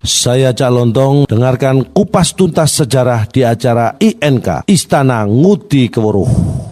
Saya Cak Lontong, dengarkan kupas tuntas sejarah di acara INK, Istana Ngudi Keweruh.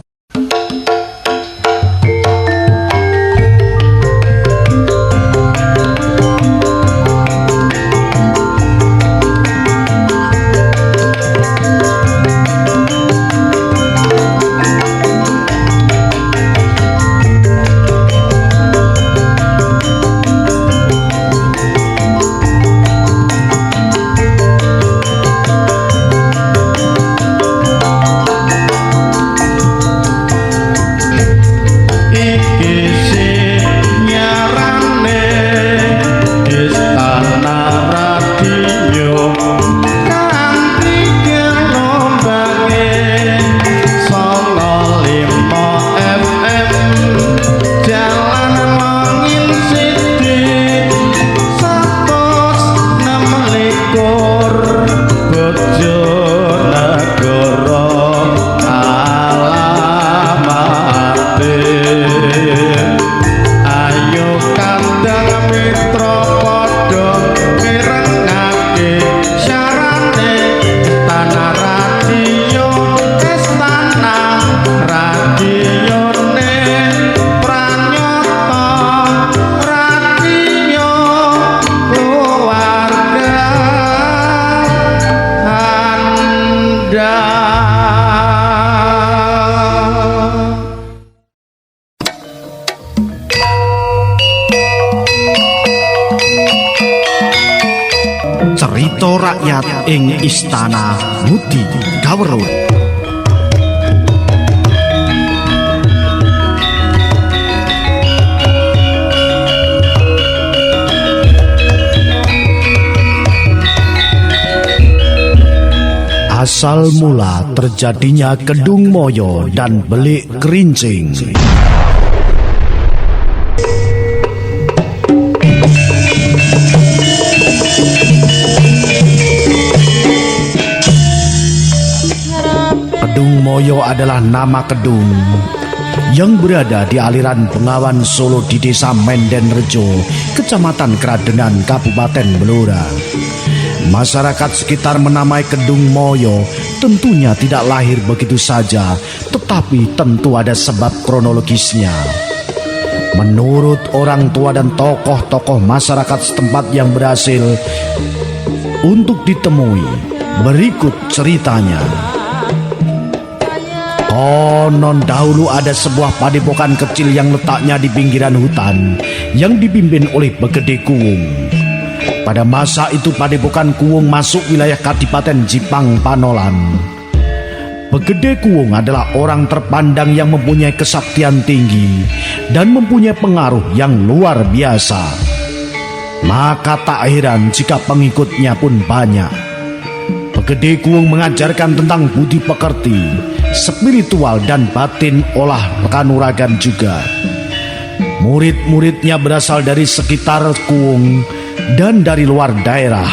Cerita rakyat ing Istana Ngudi Keweruh. Asal mula terjadinya Kedung Moyo dan Belik Kerincing. Kedung Moyo adalah nama kedung yang berada di aliran Bengawan Solo di Desa Mendenrejo, Kecamatan Kradenan, Kabupaten Blora. Masyarakat sekitar menamai Kedung Moyo tentunya tidak lahir begitu saja, tetapi tentu ada sebab kronologisnya. Menurut orang tua dan tokoh-tokoh masyarakat setempat yang berhasil untuk ditemui, berikut ceritanya. Konon dahulu ada sebuah padepokan kecil yang letaknya di pinggiran hutan yang dipimpin oleh Begede Kuwung. Pada masa itu padepokan Kuwung masuk wilayah Kadipaten Jipang Panolan. Begede Kuwung adalah orang terpandang yang mempunyai kesaktian tinggi dan mempunyai pengaruh yang luar biasa. Maka tak heran jika pengikutnya pun banyak. Begede Kuwung mengajarkan tentang budi pekerti, spiritual dan batin olah kanuragan juga. Murid-muridnya berasal dari sekitar Kuwung dan dari luar daerah,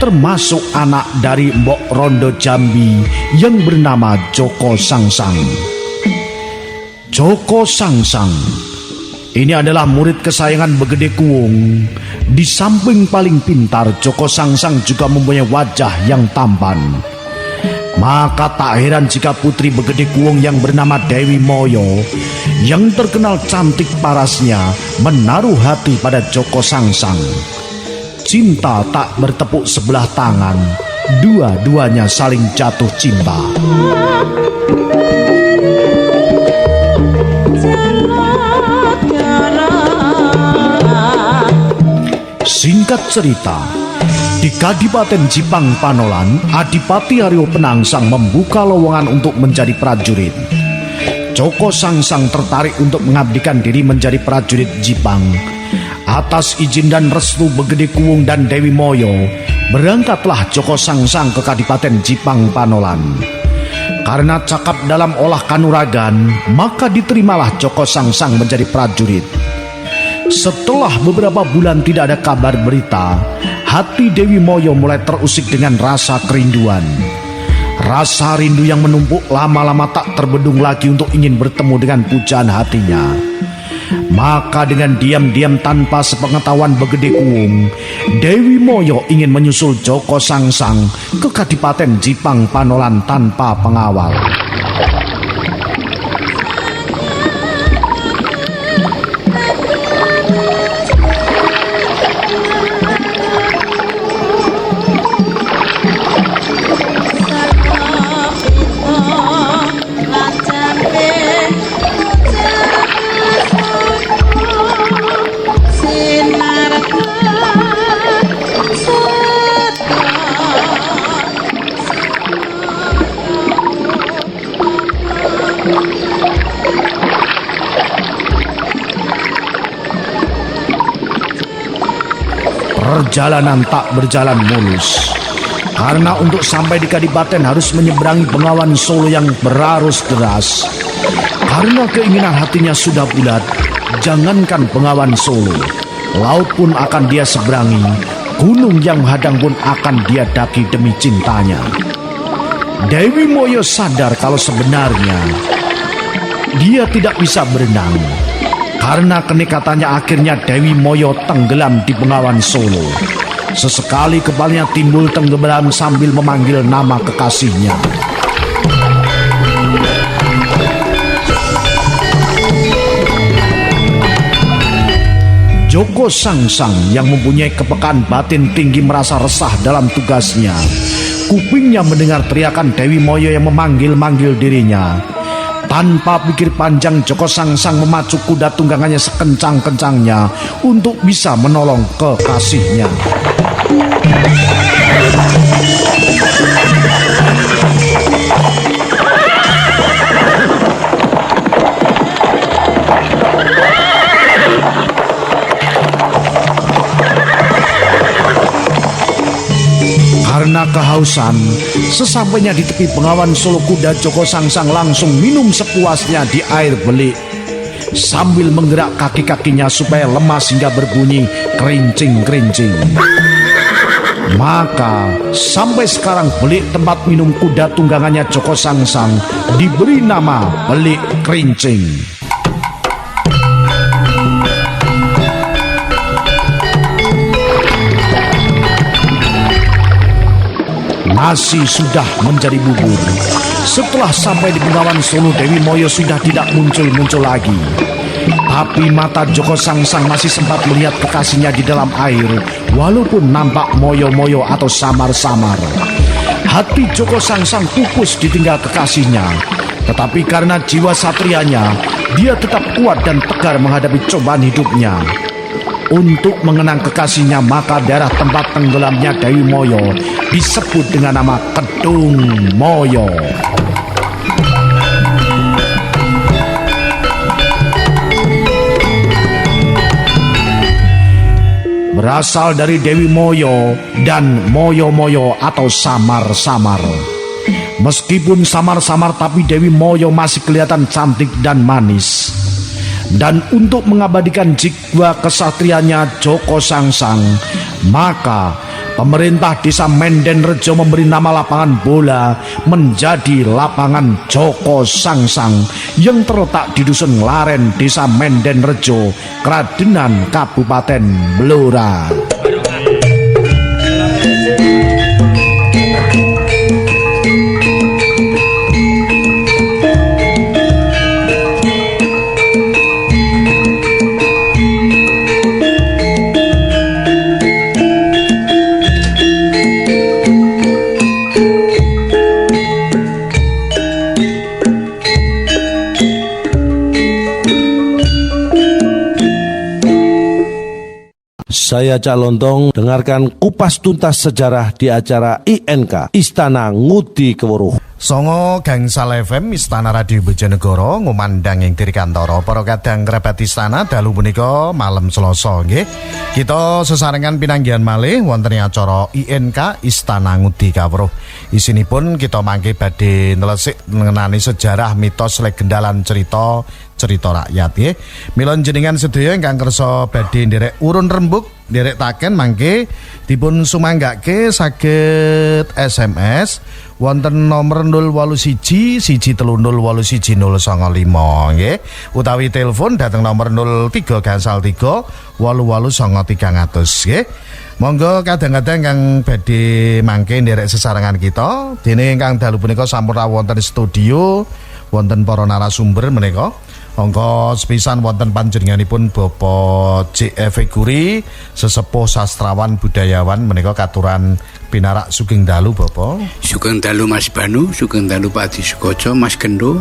termasuk anak dari Mbok Rondo Jambi yang bernama Joko Sangsang. Joko Sangsang ini adalah murid kesayangan Begede Kuwung. Di samping paling pintar, Joko Sangsang juga mempunyai wajah yang tampan. Maka tak heran jika putri Begede Kuwung yang bernama Dewi Moyo, yang terkenal cantik parasnya, menaruh hati pada Joko Sangsang. Cinta tak bertepuk sebelah tangan, dua-duanya saling jatuh cinta. Singkat cerita, di Kadipaten Jipang Panolan, Adipati Aryo Penangsang membuka lowongan untuk menjadi prajurit. Joko Sangsang tertarik untuk mengabdikan diri menjadi prajurit Jipang. Atas izin dan restu Begede Kuwung dan Dewi Moyo, berangkatlah Joko Sangsang ke Kadipaten Jipang Panolan. Karena cakap dalam olah kanuragan, maka diterimalah Joko Sangsang menjadi prajurit. Setelah beberapa bulan tidak ada kabar berita, hati Dewi Moyo mulai terusik dengan rasa kerinduan. Rasa rindu yang menumpuk lama-lama tak terbendung lagi untuk ingin bertemu dengan pujaan hatinya. Maka dengan diam-diam tanpa sepengetahuan Begede Kuwung, Dewi Moyo ingin menyusul Joko Sangsang ke Kadipaten Jipang Panolan tanpa pengawal. Perjalanan tak berjalan mulus, karena untuk sampai di Kadipaten harus menyeberangi Bengawan Solo yang berarus deras. Karena keinginan hatinya sudah bulat, jangankan Bengawan Solo, laut pun akan dia seberangi, gunung yang hadang pun akan dia daki demi cintanya. Dewi Moyo sadar kalau sebenarnya dia tidak bisa berenang. Karena kenekatannya akhirnya Dewi Moyo tenggelam di Bengawan Solo. Sesekali kepalanya timbul tenggelam sambil memanggil nama kekasihnya. Joko Sangsang yang mempunyai kepekaan batin tinggi merasa resah dalam tugasnya. Kupingnya mendengar teriakan Dewi Moyo yang memanggil-manggil dirinya. Tanpa pikir panjang, Joko Sangsang memacu kuda tunggangannya sekencang-kencangnya untuk bisa menolong kekasihnya. Karena kehausan, sesampainya di tepi Bengawan Solo, kuda Joko Sangsang langsung minum sepuasnya di air belik sambil menggerak kaki-kakinya supaya lemas hingga berbunyi kerincing-kerincing. Maka sampai sekarang belik tempat minum kuda tunggangannya Joko Sangsang diberi nama Belik Kerincing. Nasi sudah menjadi bubur. Setelah sampai di Bengawan Solo, Dewi Moyo sudah tidak muncul-muncul lagi. Tapi mata Joko Sangsang masih sempat melihat kekasihnya di dalam air, walaupun nampak moyo-moyo atau samar-samar. Hati Joko Sangsang pupus ditinggal kekasihnya. Tetapi karena jiwa satrianya, dia tetap kuat dan tegar menghadapi cobaan hidupnya. Untuk mengenang kekasihnya, maka daerah tempat tenggelamnya Dewi Moyo disebut dengan nama Kedung Moyo. Berasal dari Dewi Moyo dan moyo-moyo atau samar-samar. Meskipun samar-samar, tapi Dewi Moyo masih kelihatan cantik dan manis. Dan untuk mengabadikan jiwa kesatriannya Joko Sangsang, maka pemerintah desa Mendenrejo memberi nama lapangan bola menjadi lapangan Joko Sangsang yang terletak di Dusun Laren, desa Mendenrejo, Kradenan, Kabupaten Blora. Saya Cak Lontong, dengarkan kupas tuntas sejarah di acara INK, Istana Ngudi Keweruh. Songo Gangsal FM Istana Radio Bojonegoro ngumandang ing dirikantara para kadang kerabat istana dalu punika malam Selasa nggih. Kita sesarengan pinanggihan malih wonten ing acara INK Istana Ngudi Kawruh. Isinipun kita mangke badhe nelesik mengenani sejarah mitos legenda lan cerita rakyat nggih. Mila jenengan sedaya ingkang kersa badhe nderek urun rembug nderek taken mangke dipun sumanggake saged SMS wonten nomor 081 13081 095 nggih, utawi telepon dateng nomor 03 gangsal 3 88 9300 nggih. Monggo kadang-kadang kang badhe mangke nderek sesarengan kita, dene ingkang dalu punika sampun wonten studio, wonten para narasumber menika. Angka sepisan wonten panjenenganipun Bapak J.F. Guri, sesepuh sastrawan budayawan menika katuran pinarak sugeng dalu Bapak. Sugeng dalu Mas Banu, sugeng dalu Pak Adi Sukoco, Mas Gendo.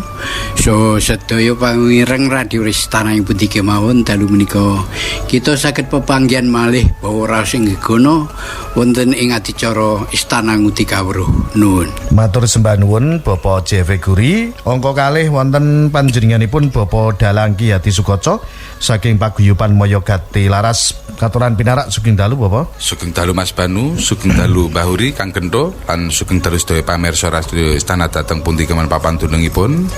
So sedaya pamireng Radio Istana ing pundi kemawon dalu menika kita saged pepanggihan malih bahwa raos ing gegono wonten ing adicara Istana Ngudi Kawruh. Nuwun. Matur sembah nuwun Bapak J.F. Guri. Angka kalih wonten panjenenganipun Bapak Dalang Ki Adi Sukoco saking Paguyuban Mayogati Laras, katuran pinarak sugeng dalu Bapak. Sugeng dalu Mas Banu, sugeng dalu Mbah Huri, Kang Gento, lan sugeng dalu sedaya pamirsa Radio Istana dhateng pundi kemen papan dunungipun.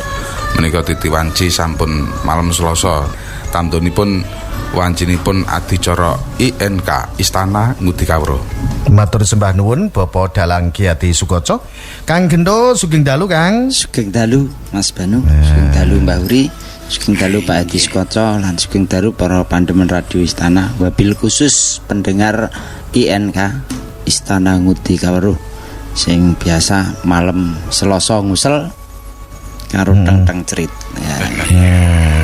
Menika titi wanci sampun malam Selasa. Tamtunipun wancinipun adicara INK Istana Ngudi Kawruh. Matur sembah nuwun Bapak Dalang Ki Adi Sukoco. Kang Gento sugeng dalu Kang. Sugeng dalu Mas Banu, sugeng dalu Mbah Huri, sugeng dalu Pak Adi Sukoco, lan sugeng dalu para pandemen Radio Istana, wabil khusus pendengar INK Istana Ngudi Kawruh sing biasa malam Selasa ngusel karo teng-teng cerit.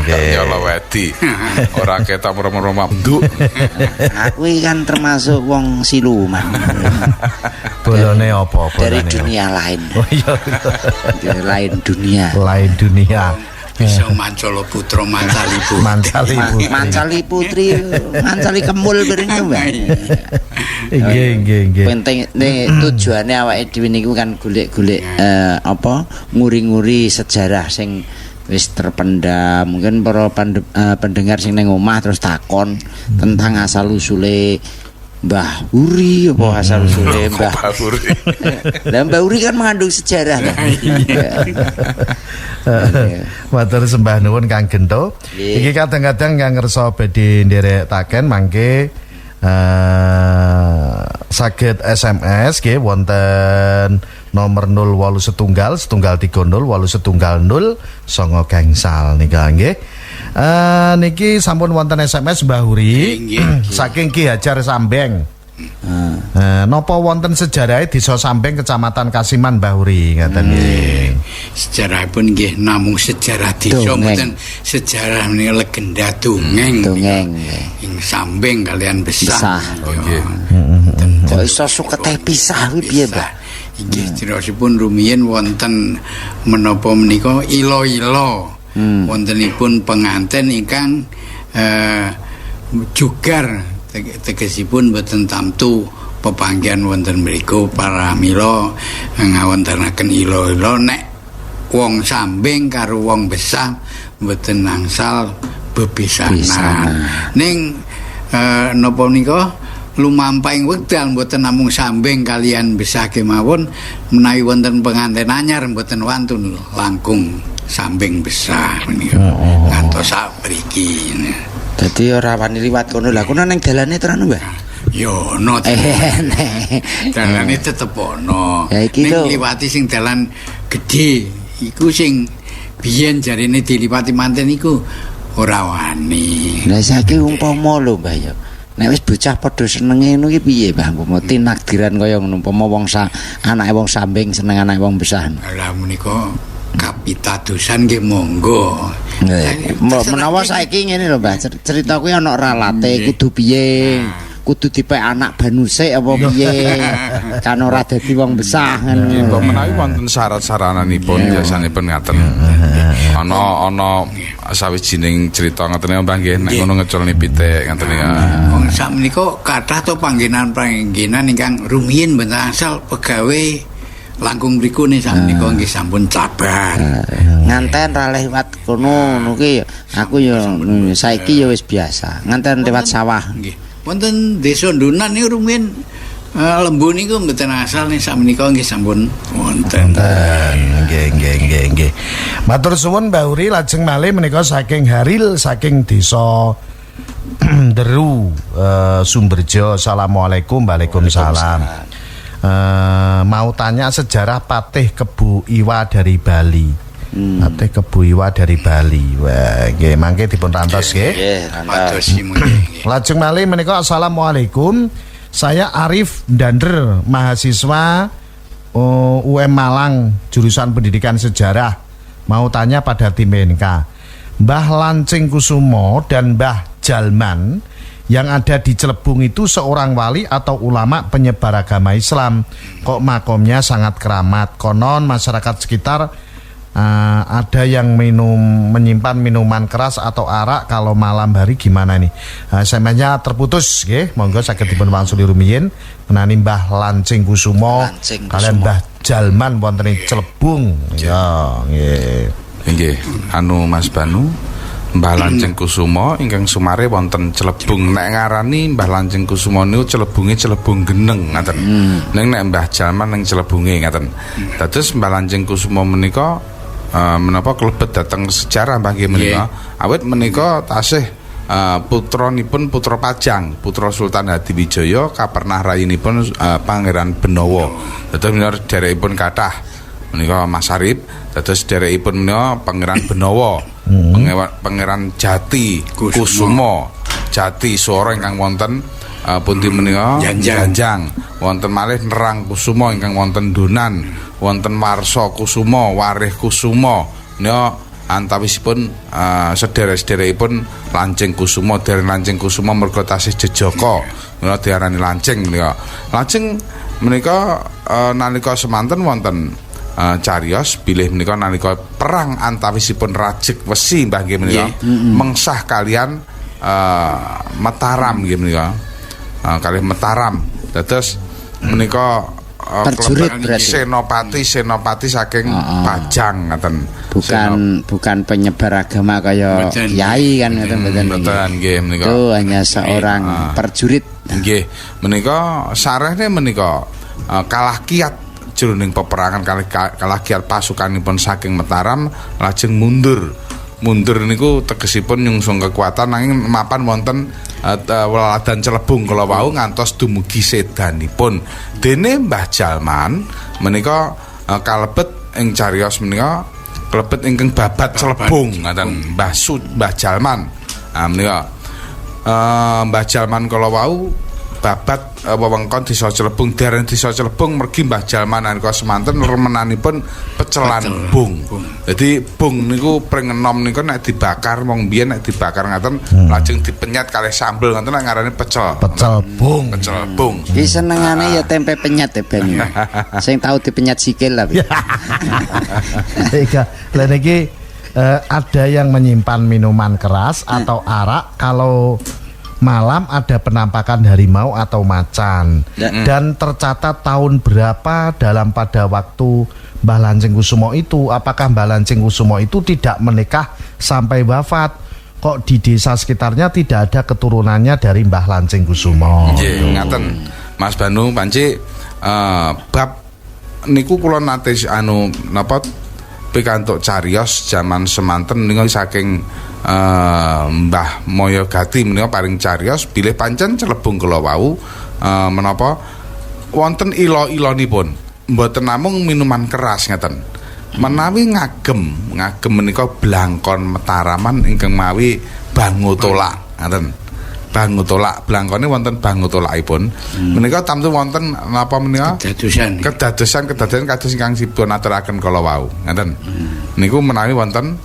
Ya Allah wedi. Ora ketok mero-mero mabduk. Aku kan termasuk wong siluman. Bolone apa? Dari dunia lain. Oh iya. Dari lain dunia. Lain dunia. Bisa Mancala Putra Mancali Putri. Mancali Putri. Mancali Putri, Mancali Kemul bareng Mbak. Nggih. Penting tujuane awake dhewe niku kan golek-golek apa nguri-nguri sejarah sing wis terpendam. Mungkin para pendengar sing ning omah terus takon tentang asal usule Mbah Huri, apa asal usule Mbah Huri. Lah Mbah Huri kan mengandung sejarah kan. Matur sembah nuwun Kang Gento. Iki kadang-kadang kang ngersa badhe nderekaken mangke saged SMS nggih wonten nomor 08 setunggal 30 810 songo gangsal nika nggih. Niki sampun wonten SMS Mbah Huri saking Ki Hajar Sambeng. Napa wonten sejarahe Desa Sambeng Kecamatan Kasiman Mbah Huri ngaten nggih. Sejarahipun nggih namung sejarah desa mboten sejarah menika legenda dongeng. Ing Sambeng kalian besar. Nggih. Kok iso sukete pisah kuwi piye, Mbah? Inggih cerosipun rumiyin wonten menapa menika ilo-ilo. Wontenipun penganten ingkang jugar tegesipun boten tamtu pepanggihan wonten mriku para mila ngawontenaken ilo-ilo nek wong Sambeng karo wong Besah mboten nangsal bebesanan. Ning napa menika lumampahing wekdal mboten namung Sambeng kalian Besah kemawon menawi wonten penganten anyar mboten wantun langkung Sambeng Besah menika ngantos sapriki. Dadi ora wani liwat kono. Lah kono ning dalane terus Mbah. Yo ono. Dalane tetep ono. Ning liwati sing dalan gedhe iku sing biyen jarine diliwati manten iku ora wani. Lah saiki umpama lho Mbah ya. Nek wis bocah padha senenge ngono iki piye Mbah? Umpama tinakdiran kaya ngono umpama wong anake wong Sambeng seneng anake wong Besah. Lah menika kapitadosan nggih monggo. Menawa saiki ngene lho Mbah, cerita kuwi ana ralate kudu piye? Kudu dipek anak banusik apa piye? Kan ora dadi wong Besah ngono. Kok menawi wonten syarat-syarananipun biasanipun ngaten. Ana sawijining cerita ngaten Mbah nggih nek ngono ngeculni pitik ngaten ya. Wong sakmenika kathah to panggenan-panggenan ingkang rumiyin mboten asal pegawe langkung mriku nih sakmenika nggih sampun cabar. Nganten ra lewat kono niki aku ya saiki ya wis biasa. Nganten lewat sawah. Nggih. Wonten desa Ndunan niku rumiyin lembu niku mboten asal nih sakmenika nggih sampun wonten. Nggih. Matur suwun Mbah Huri, lajeng malih menika saking Haril saking desa Deru Sumberjo. Assalamualaikum. Waalaikumsalam. mau tanya sejarah Patih Kebu Iwa dari Bali. Patih Kebu Iwa dari Bali. Wah, nggih mangke dipun rantos nggih. Lajeng malih menika assalamualaikum. Saya Arif Dander, mahasiswa UM Malang, jurusan Pendidikan Sejarah. Mau tanya pada tim INK. Mbah Lancing Kusumo dan Mbah Jalman yang ada di Celebung itu seorang wali atau ulama penyebar agama Islam. Kok makomnya sangat keramat. Konon masyarakat sekitar ada yang menyimpan minuman keras atau arak kalau malam hari gimana nih? Semennya terputus, nggih. Monggo saged dipun wangsuli rumiyin menani Mbah Lancing Kusumo kalian Mbah Jalman wonten ing Celebung. Ya, nggih. Nggih, Mas Banu, Mbah Lancing Kusumo ingkang sumare wonten Celebung. Nek ngarani Mbah Lancing Kusumo niku Celebunge Celebung Geneng ngaten. Ning nek Mbah Jalman ning Celebunge ngaten. Dados Mbah Lancing Kusumo menika menapa klebet dateng sejarah bagi menika awit menika tasih putranipun Putra Pajang, putra Sultan Hadiwijaya kapernah rayinipun Pangeran Benowo. Dados menika derekipun kathah menika Mas Arif, dados derekipun menika Pangeran Benowo, Pangeran Jati Kusumo, Jati Swara ingkang wonten pundi menika Janjang, wonten malih Nerang Kusumo ingkang wonten Donan, wonten Warsa Kusumo, Warih Kusumo. Menika antawisipun sederek-sederekipun Lancing Kusumo. Dereng Lancing Kusumo merga tasih jejaka menika diarani Lancing menika. Lajeng menika nalika semanten wonten cariyos bilih menika nalika perang antawisipun Rajek Wesi mbah nggih menika mengsah kalian Mataram nggih menika. Kalih Mataram. Dados menika prajurit berarti senopati saking Pajang ngaten. Bukan penyebar agama kaya kiai kan ngoten mboten nggih menika. Itu hanya seorang prajurit. Nggih, menika sarehne menika kalah kiat jroning peperangan kalah kiat pasukanipun saking Mataram lajeng mundur. Mundur niku tegesipun nyungsung kekuatan nanging mapan wonten Weladan Celebung kala wau ngantos dumugi sedanipun. Dene Mbah Jalman menika kalebet ing cariyos menika kalebet ingkang babat Celebung ngaten Mbah Jalman. Menika Mbah Jalman kala wau babat wewengkon Desa Celebung, dereng Desa Celebung mergi Mbah Jalman nalika semanten remenanipun pecelan bung. Jadi bung niku pring enom niku nek dibakar wong biyen nek dibakar ngaten lajeng dipenyet kalih sambel ngaten ngarane pecel. Pecel bung. Ki senengane ya tempe penyet ya Ben. Sing tau dipenyet sikil lah. Lah niki ada yang menyimpan minuman keras atau arak kalau malam ada penampakan harimau atau macan. Dan tercatat tahun berapa dalam pada waktu Mbah Lancing Kusumo itu. Apakah Mbah Lancing Kusumo itu tidak menikah sampai wafat? Kok di desa sekitarnya tidak ada keturunannya dari Mbah Lancing Kusumo? Ngaten Mas Banu panci bab niku kula nate napa pikantuk cariyos jaman semanten niku saking Mbah Mayagati menika paring cariyos bilih pancen Celebung kala wau menapa wonten ila-ilanipun mboten namung minuman keras ngeten menawi ngagem menika blangkon Mataraman ingkang mawi bangu tolak ngaten bangu tolak blangkone wonten bangu tolakipun menika tamtu wonten napa menika kedadosan kados ingkang dipun aturaken kala wau ngaten niku menawi wonten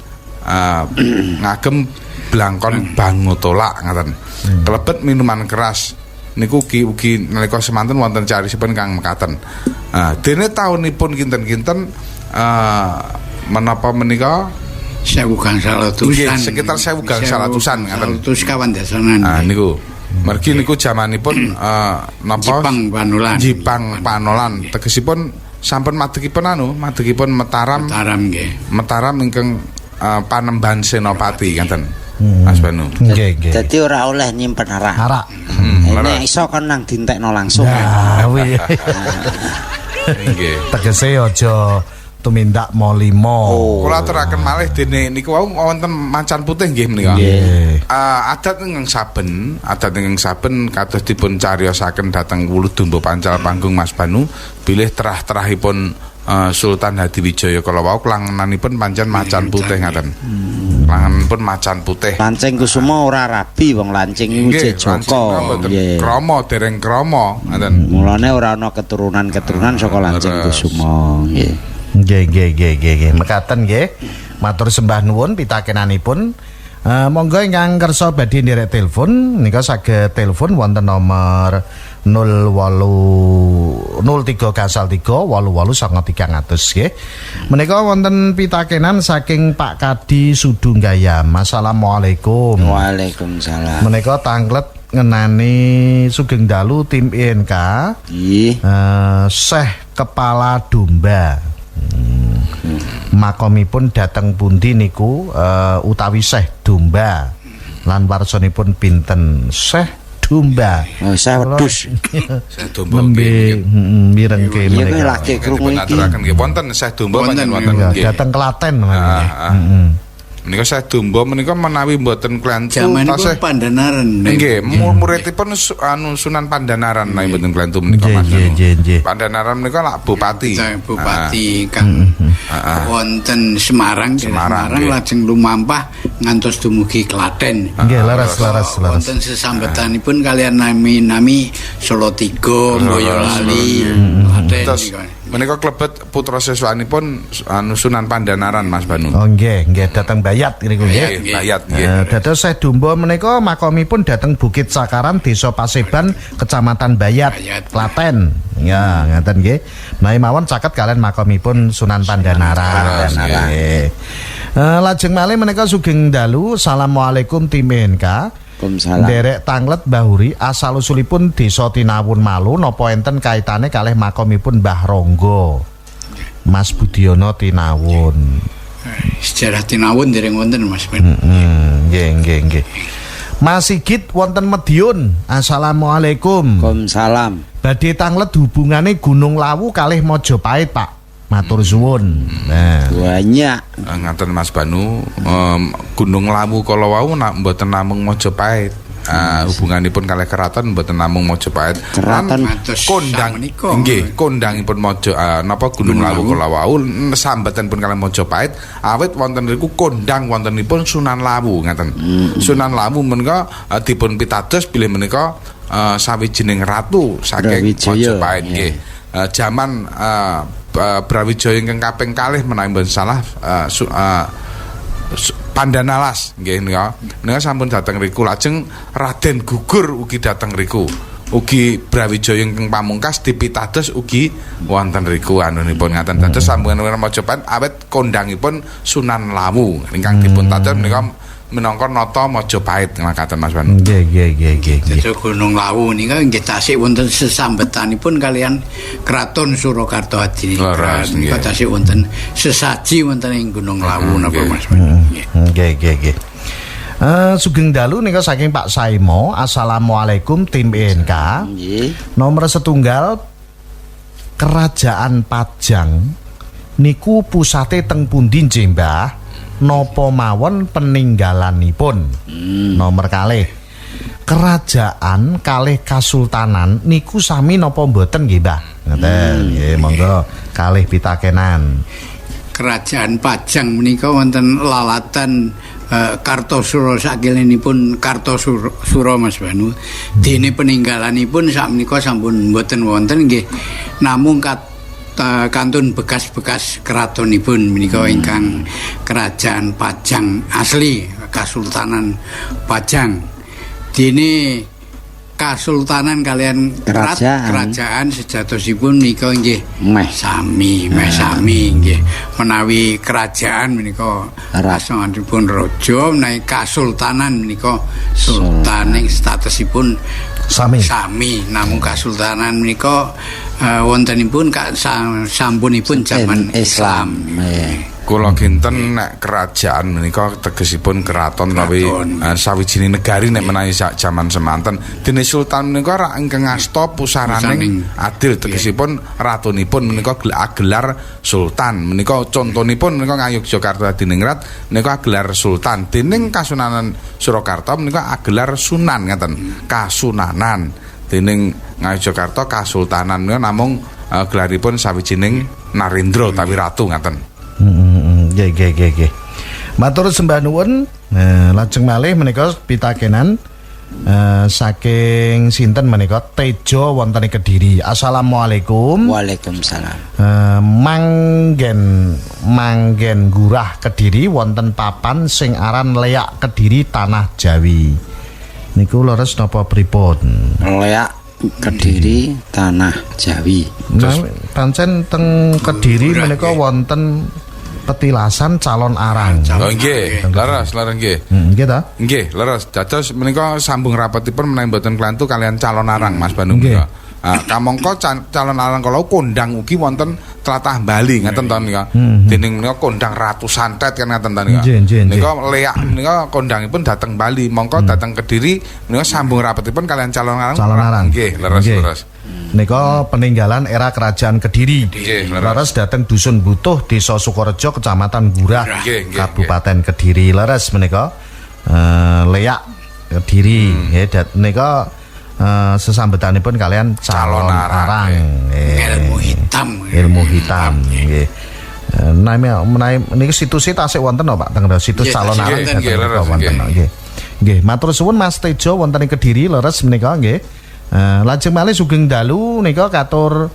ngagem blangkon bangu tolak ngaten kelebet minuman keras niku ugi nalika semanten wonten carisipun kang mekaten. Dene taunipun kinten-kinten menapa menika 1000 gangsal atusan. Sekitar 1000 gangsal atusan ngaten. 100 kawan dasanan. Niku mergi niku jamanipun napa Jipang Panolan tegesipun sampun madegipun Mataram nggih. Mataram ingkang Panembahan Senopati ngaten. Mas Banu. Dadi ora oleh nyimpen arak. Nek iso kon nang dintekno langsung. Nggih. Tegese aja tumindak molimo. Kula aturaken malih dene niku wau wonten macan putih nggih menika. Nggih. Adat ingkang saben kados dipun cariyosaken dhateng Wulu Dumbo Pancal Panggung Mas Banu bilih terah-terahipun Sultan Hadiwijaya kala wau klangenanipun pancen macan putih ngaten. Klangenanipun macan putih. Lancing kusuma ora rabi wong lancing iku Nggih, Joko. mboten krama dereng krama ngaten. Mulane ora ana keturunan saka lancing kusuma. Nggih. Nggih. Mekaten nggih. Matur sembah nuwun pitakenanipun. Monggo ingkang kersa badhe nderek telepon nika saged telepon wonten nomor 03 nggih. Menika wonten pitakenan saking Pak Kadi Sudunggayam. Assalamualaikum. Waalaikumsalam. Menika tanglet ngenani Sugeng Dalu tim INK. Nggih. Syekh Kepala Domba. Makomipun dateng pundi niku utawi Syekh Domba lan warsanipun pinten Syekh Domba. Oh, saya wedhus. Syekh Domba Nembe mireng Iya kuwi menika. lagi krungu iki. Aturaken nggih wonten Syekh Domba panjenengan wonten nggih. Dateng Klaten. Menika Syekh Domba menika menawi mboten klantu Jamanipun tasih Pandanaran. nggih muridipun Sunan Pandanaran menawi mboten klantu menika Mas. Nggih. Pandanaran menika lak bupati. Bupati kang wonten Semarang nggih. lajeng lumampah ngantos dumugi Klaten. Nggih laras. Wonten sesambetanipun kalian nami Solotigo, Boyolali, Klaten. Terus menika klebet putra siswanipun Sunan Pandanaran Mas Banu. Oh nggih dateng Bayat niku nggih. Nggih, Bayat nggih. Dados Syekh Domba menika makomipun dateng Bukit Sakaran Desa Paseban Kecamatan Bayat Klaten. Ya ngaten nggih. Menawi mawon caket kalian makomipun Sunan Pandanaran. Nggih. Lajeng malih menika Sugeng Dalu. Assalamualaikum tim INK. Waalaikumsalam. Derek tanglet Bahuri asal usulipun Desa Tinawun Malu napa enten kaitane kalih makomipun Mbah Ronggo Mas Budiono Tinawun. Sejarah Tinawun dereng wonten Mas Ben. Nggih. Mas Sigit wonten Madiun. Assalamualaikum. Waalaikumsalam. Badhe tanglet hubungane Gunung Lawu kalih Mojopahit, Pak. Matur suwun. Nah, Banyak. Ngaten Mas Banu, Gunung Lawu kala wau mboten namung Mojopahit. Hubunganipun kalih keraton mboten namung Mojopahit. Keraton kondang menika. nggih, kondangipun napa Gunung Lawu kala wau sambetenipun kalih Mojopahit awit wonten niku kondang wontenipun Sunan Lawu ngaten. Sunan Lawu menika dipun pitados bilih menika sawijining ratu saking Brawijaya. Mojopahit nggih. Jaman Brawijaya ingkang kaping kalih menawi mboten salah Pandanalas nggih nika. Menika sampun dhateng riku lajeng Raden Gugur ugi dhateng riku. Ugi Brawijaya ingkang pamungkas dipitados ugi wonten riku anunipun ngaten. Dados sambungan Mojopahit awet kondangipun Sunan Lawu ingkang dipun tados menika minangka nata Mojopahit ngakaten Mas Ban. nggih. Dados Gunung Lawu nika nggih tasih wonten sesambetanipun kalian Kraton Surakarta Hadiningrat. Nika tasih wonten sesaji wonten ing Gunung Lawu napa Mas. Nggih. Sugeng Dalu nika saking Pak Saimo. Assalamualaikum tim INK. Nggih. Nomor setunggal Kerajaan Pajang niku pusate teng pundi nggih, Mbah? Napa mawon peninggalanipun? Nomor kalih Kerajaan kalih Kasultanan niku sami napa mboten nggih, Mbah? Ngoten. Nggih, monggo kalih pitakenan. Kerajaan Pajang menika wonten lalatan Kartosuro sakilinipun Kartosuro Mas Banu. Dene peninggalanipun sakmenika sampun mboten wonten nggih. Namung kantun bekas-bekas keratonipun menika ingkang Kerajaan Pajang asli Kasultanan Pajang. Dene Kasultanan kalian kerajaan sejatosipun menika nggih meh sami nggih. Menawi kerajaan menika asmanipun raja, menawi kasultanan menika sultan ing statusipun sami. Namung kasultanan menika wontenipun sampunipun zaman Islam. Kula kinten nek kerajaan menika tegesipun keraton utawi sawijining negari nek menawi sak jaman semanten. Dene sultan menika rak ingkang asta pusaraning adil tegesipun ratunipun menika gelar sultan. Menika contonipun menika Ngayogyakarta Adiningrat menika gelar sultan. Dening Kasunanan Surakarta menika gelar sunan ngaten. Kasunanan. Dening Ngayogyakarta Kasultanan menika namung gelaripun sawijining narendra utawi ratu ngaten. Nggih. Matur sembah nuwun. Lajeng malih menika pitakenan saking sinten menika Tejo wonten ing Kediri. Assalamualaikum. Waalaikumsalam. Manggen Gurah Kediri wonten papan sing aran Leak Kediri Tanah Jawi. Niku leres napa pripun? Leak Kediri Tanah Jawi. Pancen teng Kediri menika wonten petilasan calon arang. Oh nggih, leres nggih. Nggih ta? Nggih, leres. Dados menika sambung rapatipun menawi mboten kelantu kalian calon arang Mas Bandung Nggih. menika. Kamangka calon arang kala kondang ugi wonten tlatah Bali ngaten to nika. Dening menika kondang ratusan tet kan ngaten to nika. Nika Leak menika kondangipun dateng Bali, mongko dateng Kediri menika sambung rapatipun kalian calon arang. Nggih, leres. Nika peninggalan era kerajaan Kediri. Leres dateng Dusun Butuh, Desa Sukorejo, Kecamatan Gurah, Kabupaten Kediri. Leres menika Leak Kediri. Nggih, nika sesambetanipun kalian calon arang. Ilmu hitam. Nggih. Menawi niki situsé tasih wonten Pak teng situs calon arang wonten. Nggih, matur suwun Mas Tejo wonten ing Kediri leres menika nggih. Lajeng malih sugeng dalu nika katur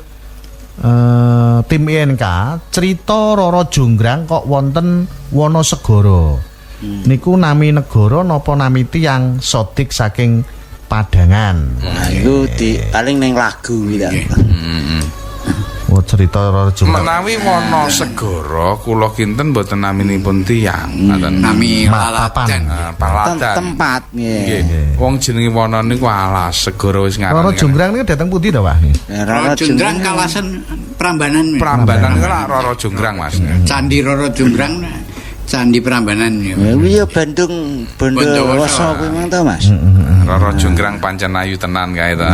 tim INK cerita Roro Jonggrang kok wonten Wonosegoro. Niku nami negara napa nami tiyang sodik saking Padangan. Iku paling ning lagu iki. Oh cerita Roro Jonggrang. Menawi Wonosegoro kula kinten mboten naminipun tiyang, ngaten. Nami Paladan. Paladan. Tempat nggih. Wong jenenge Wono niku alas segara wis ngaran. Roro Jonggrang niku dateng pundi to, Pak? Roro Jonggrang Kalasan Prambanan. Prambanan niku Roro Jonggrang, Mas. Candi Roro Jonggrang. Candi Prambanan ya. Kuwi ya Bandung Bondowoso kuwi mang to, Mas. Roro Jonggrang pancen ayu tenan kae to.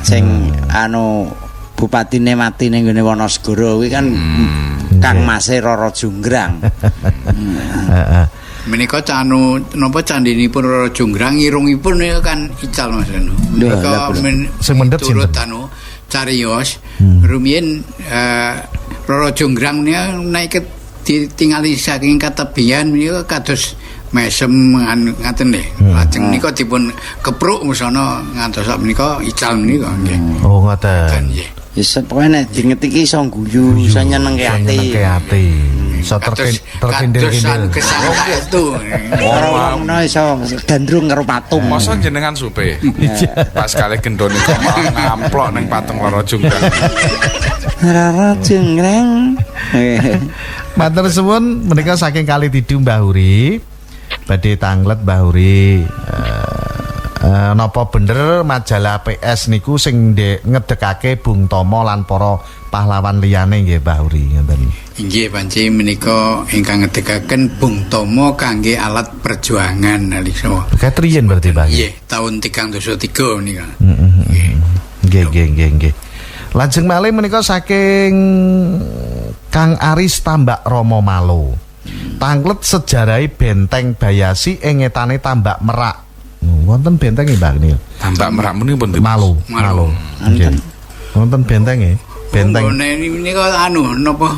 Sing bupatine mati ning gone Wonosegoro kuwi kan Kang Mase Roro Jonggrang. Menika napa candinipun Roro Jonggrang irungipun ya kan ical Mas anu. Menika sing mendhet turut cariyos rumiyin Roro Jonggrang naik ditingali saking katebian menika kados mesem ngaten nggih. Lajeng nika dipun kepruk musana ngantos sak menika ical menika nggih. Oh ngoten. Wis pokoke nek dinget iki iso guyu, iso nyenengke ati. Iso terkendil-kendil. Kesatu. Ora ono iso gandrung karo patung. Masa jenengan supe. Pas kali gendone kok ngamplok ning patung Roro Jonggrang. Roro Jonggrang. Matur suwun menika saking Kali Tidu Mbah Huri. Badhe tanglet Mbah Huri. Napa bener majalah PS niku sing ngedekake Bung Tomo lan para pahlawan liyane nggih Mbah Huri ngoten. Inggih panci menika ingkang ngedekaken Bung Tomo kangge alat perjuangan nalika. Katriyen berarti Mbah. Nggih, taun 303 menika. Nggih. Lajeng malih menika saking Kang Aris Tambak Romo Malo. Tanglet sejarah benteng Bayasi ing ngetane Tambak Merak. Wonten bentenge Mbak Nil. Tambak Merak menipun Malo. Nggih. Wonten bentenge. Benteng. Menika napa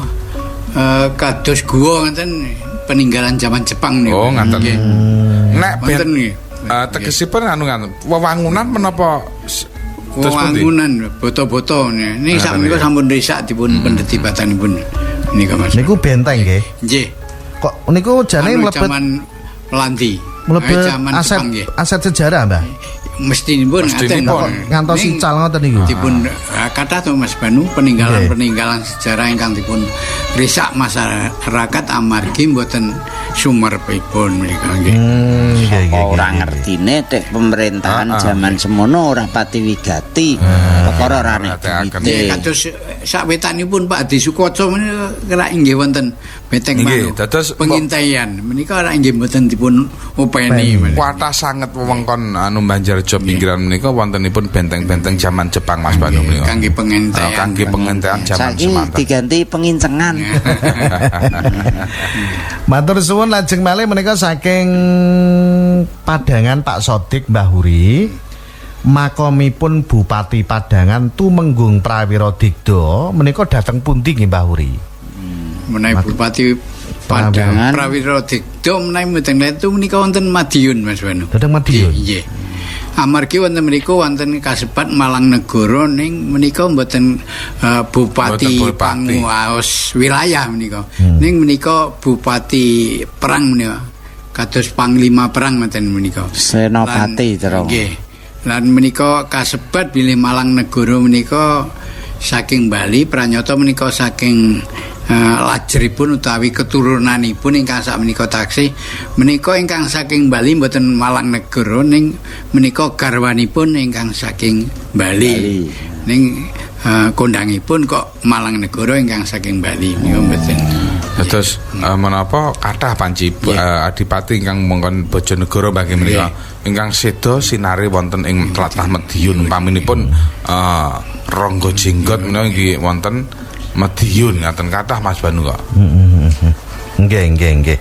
kados guwa ngoten peninggalan zaman Jepang niku. Oh, ngaten. Nek wonten nggih. Tegesipun wewangunan menapa wewangunan boto-boto niki sak menika sampun risak dipun pendetibatanipun nika Mas. Niku benteng nggih. Nggih. Kok niku jane mlebet zaman Melandi. Mlebet aset sejarah, Mbah. Mestinipun ngantos ical ngoten niku. Dipun kathah to Mas Banu peninggalan-peninggalan sejarah ingkang dipun risak masyarakat amargi mboten sumerpipun menika nggih. Ora ngertine tek pemerintahan zaman semono ora pati wigati. Perkara ora nek Nggih kados sawetanipun Pak Adi Sukoco menika kira inggih wonten beteng Nggih, dados pengintaian menika ora inggih mboten dipun openi. Kuatah sanget wewengkon Banjarjo pinggiran menika wontenipun benteng-benteng zaman Jepang Mas Banu menika. Kangge pengintaian. Kangge pengintaian zaman semanten. Diganti pengincengan. Matur suwun lajeng malih menika saking Padangan Pak Sodik Mbah Huri. Makomipun Bupati Padangan Tumenggung Prawiro Digdo menika dhateng pundi nggih Mbah Huri? Menawi Bupati Padangan Prawiro Digdo menawi mboten letu menika wonten Madiun Mas Banu. Dhateng Madiun. Nggih. Amargi wonten mriku wonten kasebat Malangnegara ning menika mboten Bupati Panguwaos wilayah menika. Ning menika Bupati Perang menika. Kados Panglima Perang mboten menika. Senopati terus. Nggih. Lan menika kasebat bilih Malangnegara menika saking Bali pranyata menika saking lajeripun utawi keturunanipun ingkang sak menika taksih menika ingkang saking Bali mboten Malangnegara ning menika garwanipun ingkang saking Bali. Ning kondangipun kok Malangnegara ingkang saking Bali menika mboten. Terus menapa kathah panci adipati ingkang mongkon Bojonegoro bagi menika ingkang seda sinare wonten ing tlatah Madiun umpaminipun Ronggo Jenggot menika nggih wonten Madiun ngaten kathah Mas Banu kok. Nggih.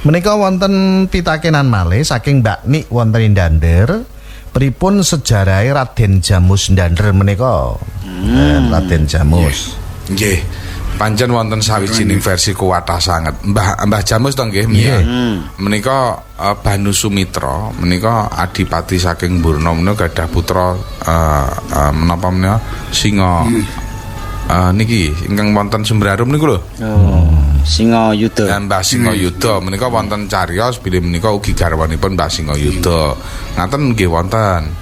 Menika wonten pitakenan malih saking Mbak Nik wonten ing Dander. Pripun sejarahe Raden Jamus Dander menika? Raden Jamus. Nggih. Pancen wonten sawijining versi kuwatah sanget. Mbah Jamus to nggih menika. Menika Banu Sumitra menika adipati saking Burna menika gadah putra menapa menika Singa niki ingkang wonten Sumbrarum niku lho. Singa Yuda. Mbah Singa Yuda menika wonten cariyos bilih menika ugi garwanipun Mbah Singa Yuda. Ngaten nggih wonten.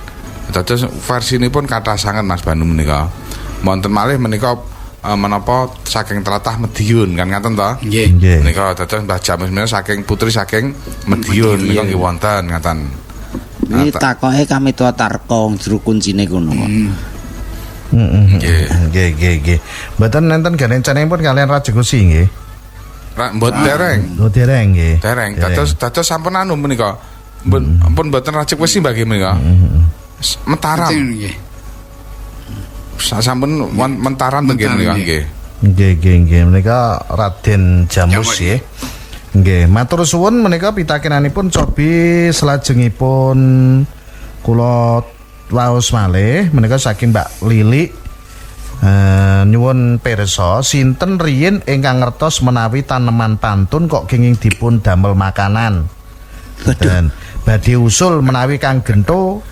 Dados versinipun kathah sanget Mas Banu menika. Wonten malih menika menapa saking tlatah Madiun kan ngaten to? Nggih. Menika dados Mbah Jamus menika saking putri saking Madiun menika nggih wonten ngaten. Iki takoke kami tua Tarko jero kuncine kono. Nggih. Mboten nenten garencanipun kalian Raja Gusi nggih. Mboten dereng. Oh dereng nggih. Dereng. Dados sampun anu menika. Pun mboten Raja Gusi bagi menika. Mataram. Nggih. Sampun mentaran tenggen menika nggih. Nggih. Menika Raden Jamus nggih. Nggih, matur suwun menika pitakenanipun cobi selajengipun kula waos malih menika saking Mbak Lili. Nyuwun pirsa sinten riyin ingkang ngertos menawi taneman pantun kok kenging dipun damel makanan. Dan badhe usul menawi Kang Gento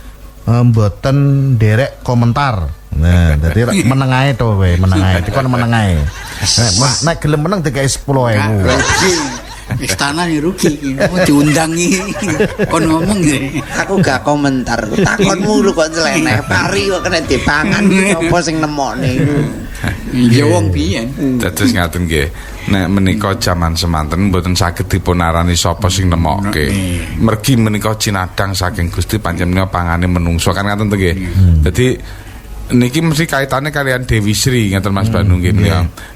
mboten nderek komentar. Nah, dadi menengae to kowe, menengae. Dikon menengae. Nek gelem meneng digawe 10.000. Istana rugi diundangi kon ngomong nggih. Aku gak komentar. Takonmu lu kok nyeleneh. Pari kok kena dipangan apa sing nemokne iku. Ya wong biyen. Dados ngaten nggih. Nek menika jaman semanten mboten saged dipunarani sapa sing nemokke. Mergi menika cinadang saking Gusti pancen menika pangane menungso kan ngaten to nggih. Dadi niki mesti kaitane kalian Dewi Sri ngaten Mas Banu nggih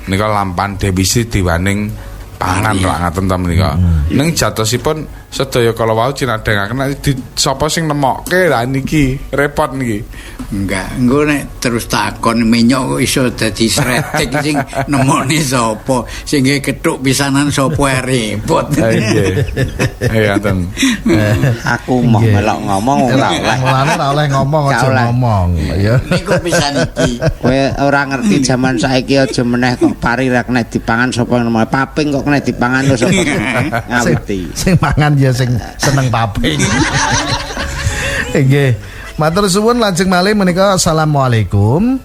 menika lampan Dewi Sri diwaning pangan lak ngaten ta menika. Ning jatosipun sedaya kala wau cinadangaken sapa sing nemokke lah niki repot niki. Enggak, engko nek terus takon menyok kok iso dadi sretik sing nemoni sapa? Sing kethuk pisanan sapa repot. Nggih. Ngaten. Aku mau melok ngomong ora oleh. Mulane ora oleh ngomong aja ngomong ya. Niku pisan iki. Kowe ora ngerti zaman saiki aja meneh kok pari ra kena dipangan sapa nemoni paping kok kena dipangan sapa ngawiti. Sing mangan ya sing seneng paping. Nggih. Matur suwun lajeng malih menika assalamualaikum.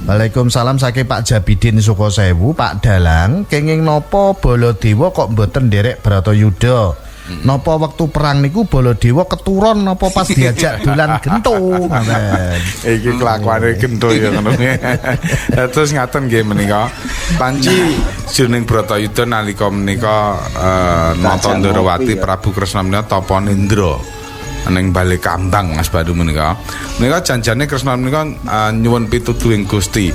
Waalaikumsalam saking Pak Jabidin Sukosewu, Pak Dalang, kenging napa Baladewa kok mboten nderek Bratayuda? Napa wektu perang niku Baladewa keturun napa pas diajak dolan gento ngoten. Iki kelakuane gento ya ngono. Terus ngaten nggih menika. Panci jroning Bratayuda nalika menika nata Ndarawati Prabu Kresna menika tapa nindra ning bale kambang Mas Badu menika. Menika janjane Kresna menika nyuwun pituduhing Gusti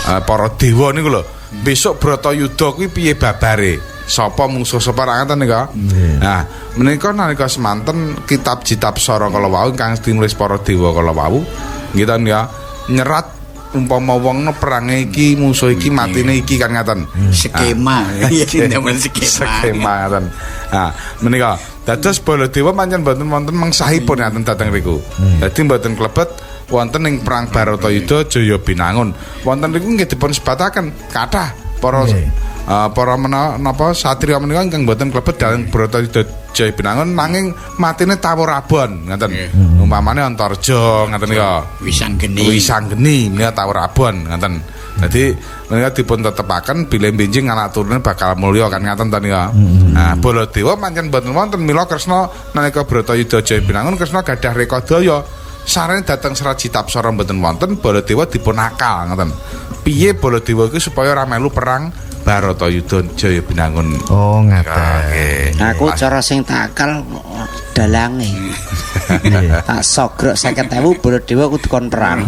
para dewa niku lho. Besok Bratayuda kuwi piye babare? Sapa mungsuh sapa ngaten nika. Nah, menika nalika semanten kitab Jitapsara kala wau ingkang dinulis para dewa kala wau nggih ta ya nyerat umpama wong perange iki musuh iki matine iki kan ngaten. Skema iki ndamel skema ngaten. Nah, menika dados Baladewa pancen mboten wonten mengsahipun ngaten dhateng riku. Dadi mboten klebet wonten ing perang Bratayuda Jaya Binangun. Wonten riku nggih dipun sebataken kathah para menapa satriya menika ingkang mboten klebet dalem Bratayuda Jaya Binangun nanging matine Tawurabon ngaten. Umpamane Antarja ngaten nika. Wisanggeni menika Tawurabon ngaten. Dadi menika dipun tetepaken bilih benjing anak turune bakal mulya kan ngaten ta nika. Nah, Baladewa pancen mboten wonten mila Kresna nalika Bratayuda Jaya Binangun Kresna gadah rekadaya. Sarene dateng Serat Jitapsara mboten wonten Baladewa dipun akal ngaten. Piye Baladewa iki supaya ora melu perang Bratayuda Jaya Binangun. Oh, ngaten. Aku cara sing tak akal dalange. Tak sogrok 50.000 Baladewa kudu kon perang.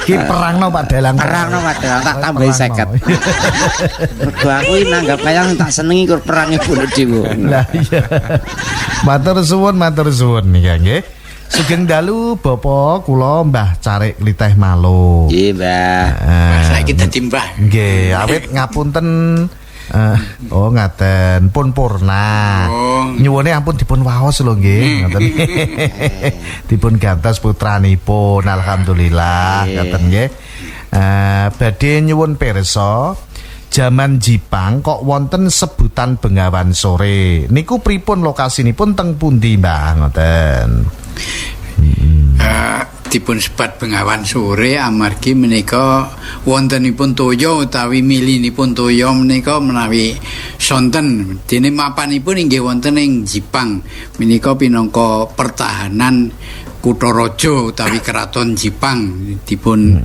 Ki perangno Pak Dalang. Perangno Pak Dalang tak tambahi 50. Mergo aku nanggap kaya tak senengi kur perange Baladewa. Lah iya. Matur suwun nika nggih. Sugeng dalu Bapak kula Mbah Carik Kliteh Malo. Nggih, Mbah. Saiki dadi Mbah. Nggih, awit ngapunten oh ngaten pun purna. Nyuwune ampun dipun waos lho nggih, ngoten. Dipun gantos putranipun alhamdulillah ngoten nggih. Badhe nyuwun pirsa jaman Jipang kok wonten sebutan Bengawan Sore. Niku pripun lokasinipun teng pundi Mbah ngoten? Dipun sebat Bengawan Sore amargi menika wontenipun toya utawi milinipun toya menika menawi sonten dene mapanipun inggih wonten ing Jipang menika pinangka pertahanan Kutha Raja utawi Keraton Jipang dipun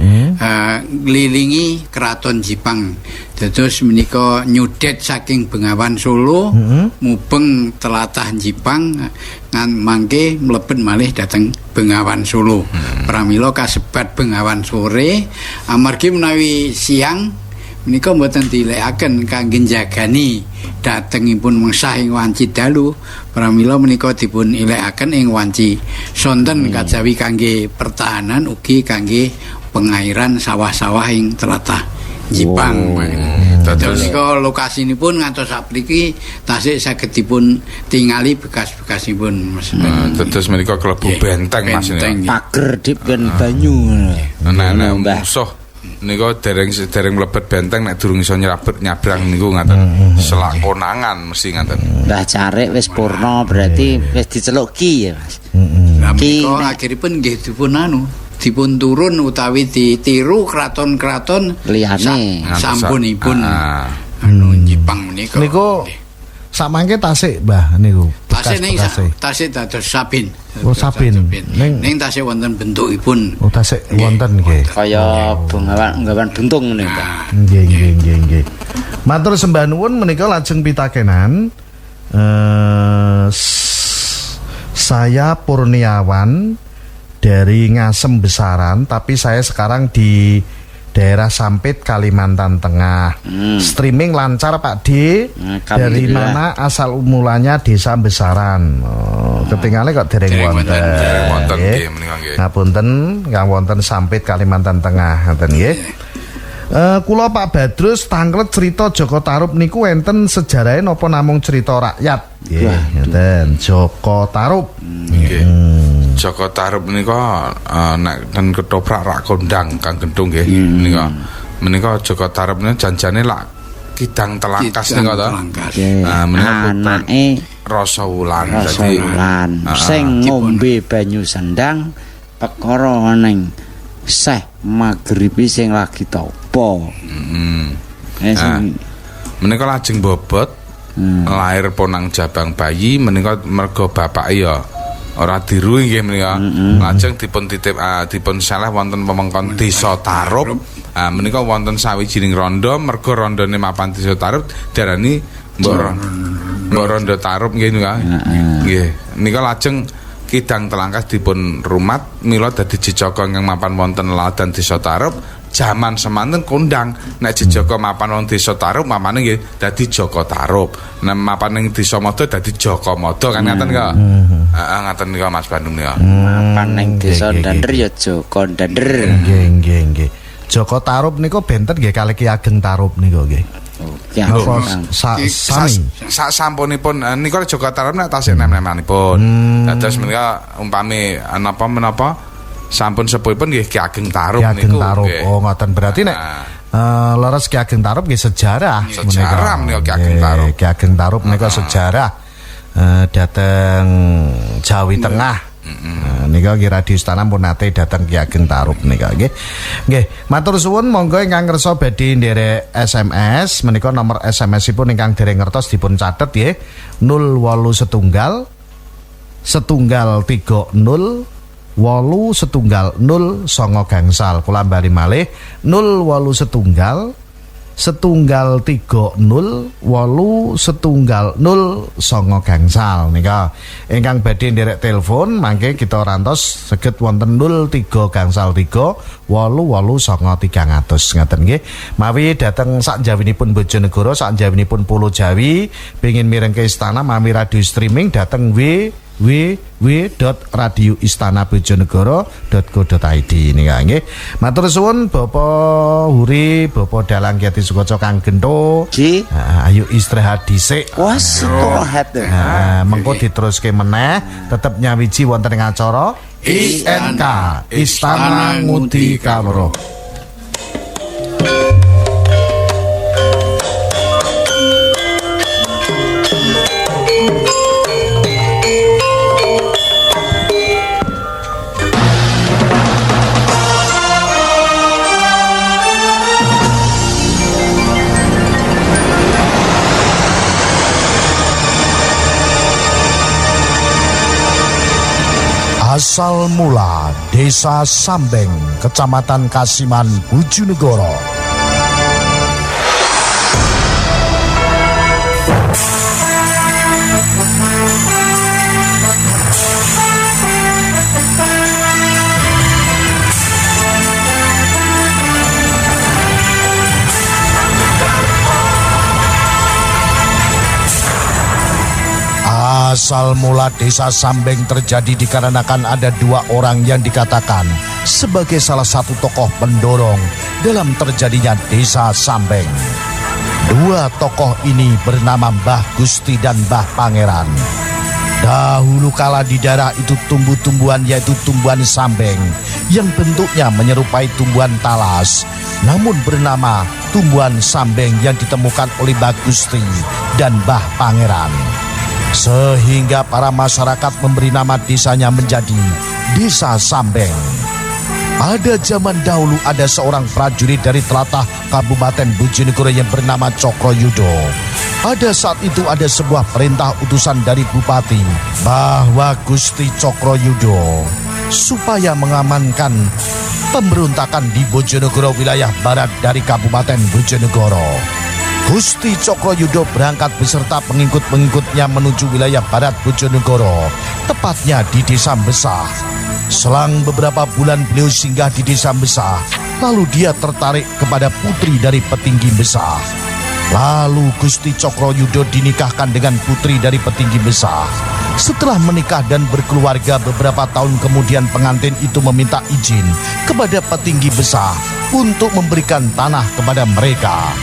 ngelilingi Keraton Jipang. Dados menika nyudet saking Bengawan Solo mubeng tlatah Jipang ngan mangke mlebet malih dhateng Bengawan Solo. Pramila kasebat Bengawan Sore amargi menawi siang menika mboten dilekaken kangge njagani dhatengipun mengsah ing wanci dalu. Pramila menika dipun ilekaken ing wanci sonten kajawi kangge pertahanan ugi kangge pengairan sawah-sawah ing tlatah Jipang. Dados menika lokasinipun ngantos sapriki tasih saged dipun tingali bekas-bekasipun Mas. Dados menika klebu benteng Mas. Pager dipen banyu. Nek musuh nika dereng mlebet benteng nek durung iso nyabrang niku ngaten. Selak konangan mesti ngaten. Mbah Carik wis purna berarti wis diceluk Ki ya Mas. Lah menika akhiripun nggih dipun turun utawi ditiru kraton-kraton liyane sampunipun Jipang menika. Niku samangke tasik Mbah niku. Tasik dados sabin. Oh sabin. Ning tasik wonten bentukipun. Oh tasik wonten nggih. Kaya bengawan buntung ngene Pak. Nggih. Matur sembah nuwun menika lajeng pitakenan saya Purniawan dari Ngasem Besaran, tapi saya sekarang di daerah Sampit, Kalimantan Tengah. Streaming lancar Pak D. Dari mana asal mulanya Desa Besaran? Ketinggalan kok dereng wonten. Ngapunten, kang wonten Sampit, Kalimantan Tengah, ngoten nggih. Kula Pak Badrus tanglet cerita Joko Tarub niku enten sejarahe napa namung cerita rakyat? Nggih, ngoten. Joko Tarub. Nggih. Joko Tarub menika nek ten ketoprak rak kondang Kang Gendung nggih menika. Menika Joko Tarub menika janjane lak kidang telangkas nika to. Nah, menika anake Rasa Wulan dadi sing ngombe banyu sendang perkara ning Syekh Maghribi sing lagi topo. Menika lajeng bobot lahir ponang jabang bayi menika mergo bapak ya ora diru nggih menika. Lajeng dipun titip dipun salah wonten wewengkon Desa Tarup. Menika wonten sawijining randha, mergo randhane mapan Desa Tarup diarani Mbok Rondo Tarup nggih nika. Nggih. Nika lajeng Kidang Telangkas dipun rumat mila dadi jejaka ingkang mapan wonten laladan Desa Tarup. Jaman semanten kondang nek jejaka mapan wong Desa Tarup mamane nggih dadi Joko Tarup. Nek mapan ning Desa Mada dadi Joko Mada kan ngaten kok. Heeh ngaten nika Mas Bandung nika. Mapan ning Desa Dander ya Joko Dander. Nggih. Joko Tarup niku benten nggih kalih Ki Ageng Tarup niku nggih. Sami sampunipun nika Joko Tarup nek tasih nem-nemanipun. Dados menika umpami napa menapa sampun sepuhipun nggih Ki Ageng Tarup niku. Oh ngoten berarti nek leres Ki Ageng Tarup nggih sejarah menika Ki Ageng Tarup. Ki Ageng Tarup menika sejarah dhateng Jawi Tengah. Nika nggih Radio Istana pun nate dhateng Ki Ageng Tarup nika nggih. Nggih, matur suwun monggo ingkang ngersa badhe nderek SMS menika nomor SMS-ipun ingkang dereng ngertos dipun catet nggih 081 setunggal 30 810 songo gangsal. Kula bali malih 081 setunggal 30 810 songo gangsal nika. Ingkang badhe nderek telepon mangke kita rantos saged wonten 03 gangsal 3 88 songo 300 ngaten nggih. Mawi dhateng sak jawinipun Bojonegoro, sak jawinipun Pulo Jawi pengin mirengke istana mami radio streaming dhateng www.radioistanabojonegoro.co.id nika nggih. Matur suwun Bapak Huri, Bapak Dalang Kyati Sukoco Kang Gento. Ayo istirahat dhisik. Wah, istirahat. Mengko diteruske meneh tetep nyawiji wonten ing acara INK Istana Ngudi Kawruh. Asal mula Desa Sambeng, Kecamatan Kasiman, Bojonegoro. Asal mula Desa Sambeng terjadi dikarenakan ada dua orang yang dikatakan sebagai salah satu tokoh pendorong dalam terjadinya Desa Sambeng. Dua tokoh ini bernama Mbah Gusti dan Mbah Pangeran. Dahulu kala di daerah itu tumbuh-tumbuhan yaitu tumbuhan sambeng yang bentuknya menyerupai tumbuhan talas, namun bernama tumbuhan sambeng yang ditemukan oleh Mbah Gusti dan Mbah Pangeran. Sehingga para masyarakat memberi nama desanya menjadi Desa Sambeng. Pada zaman dahulu ada seorang prajurit dari tlatah Kabupaten Bojonegoro yang bernama Cokroyudo. Pada saat itu ada sebuah perintah utusan dari Bupati bahwa Gusti Cokroyudo supaya mengamankan pemberontakan di Bojonegoro wilayah barat dari Kabupaten Bojonegoro. Gusti Cokroyudo berangkat beserta pengikut-pengikutnya menuju wilayah barat Bojonegoro, tepatnya di Desa Mbesah. Selang beberapa bulan beliau singgah di Desa Mbesah, lalu dia tertarik kepada putri dari petinggi Mbesah. Lalu Gusti Cokroyudo dinikahkan dengan putri dari petinggi Mbesah. Setelah menikah dan berkeluarga beberapa tahun kemudian, pengantin itu meminta izin kepada petinggi Mbesah untuk memberikan tanah kepada mereka.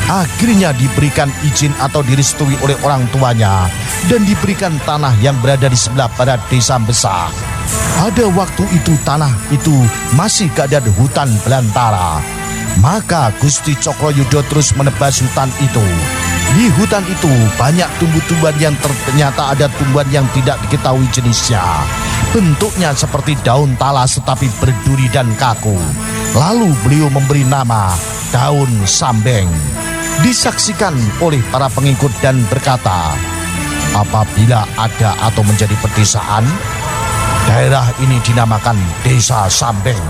Akhirnya diberikan izin atau direstui oleh orang tuanya dan diberikan tanah yang berada di sebelah barat Desa Mbesah. Pada waktu itu tanah itu masih keadaan hutan belantara. Maka Gusti Cokroyudo terus menebas hutan itu. Di hutan itu banyak tumbuh-tumbuhan yang ternyata ada tumbuhan yang tidak diketahui jenisnya. Bentuknya seperti daun talas tetapi berduri dan kaku. Lalu beliau memberi nama daun sambeng. disaksikan oleh para pengikut dan berkata, apabila ada atau menjadi pedesaan, daerah ini dinamakan Desa Sambeng.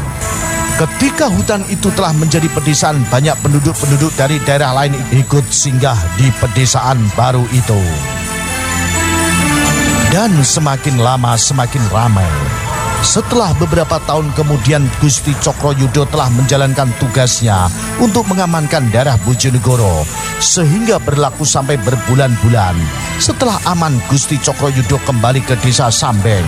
Ketika hutan itu telah menjadi pedesaan, banyak penduduk-penduduk dari daerah lain ikut singgah di pedesaan baru itu. Dan semakin lama semakin ramai. Setelah beberapa tahun kemudian, Gusti Cokroyudo telah menjalankan tugasnya untuk mengamankan daerah Bojonegoro, sehingga berlaku sampai berbulan-bulan. Setelah aman, Gusti Cokroyudo kembali ke Desa Sambeng.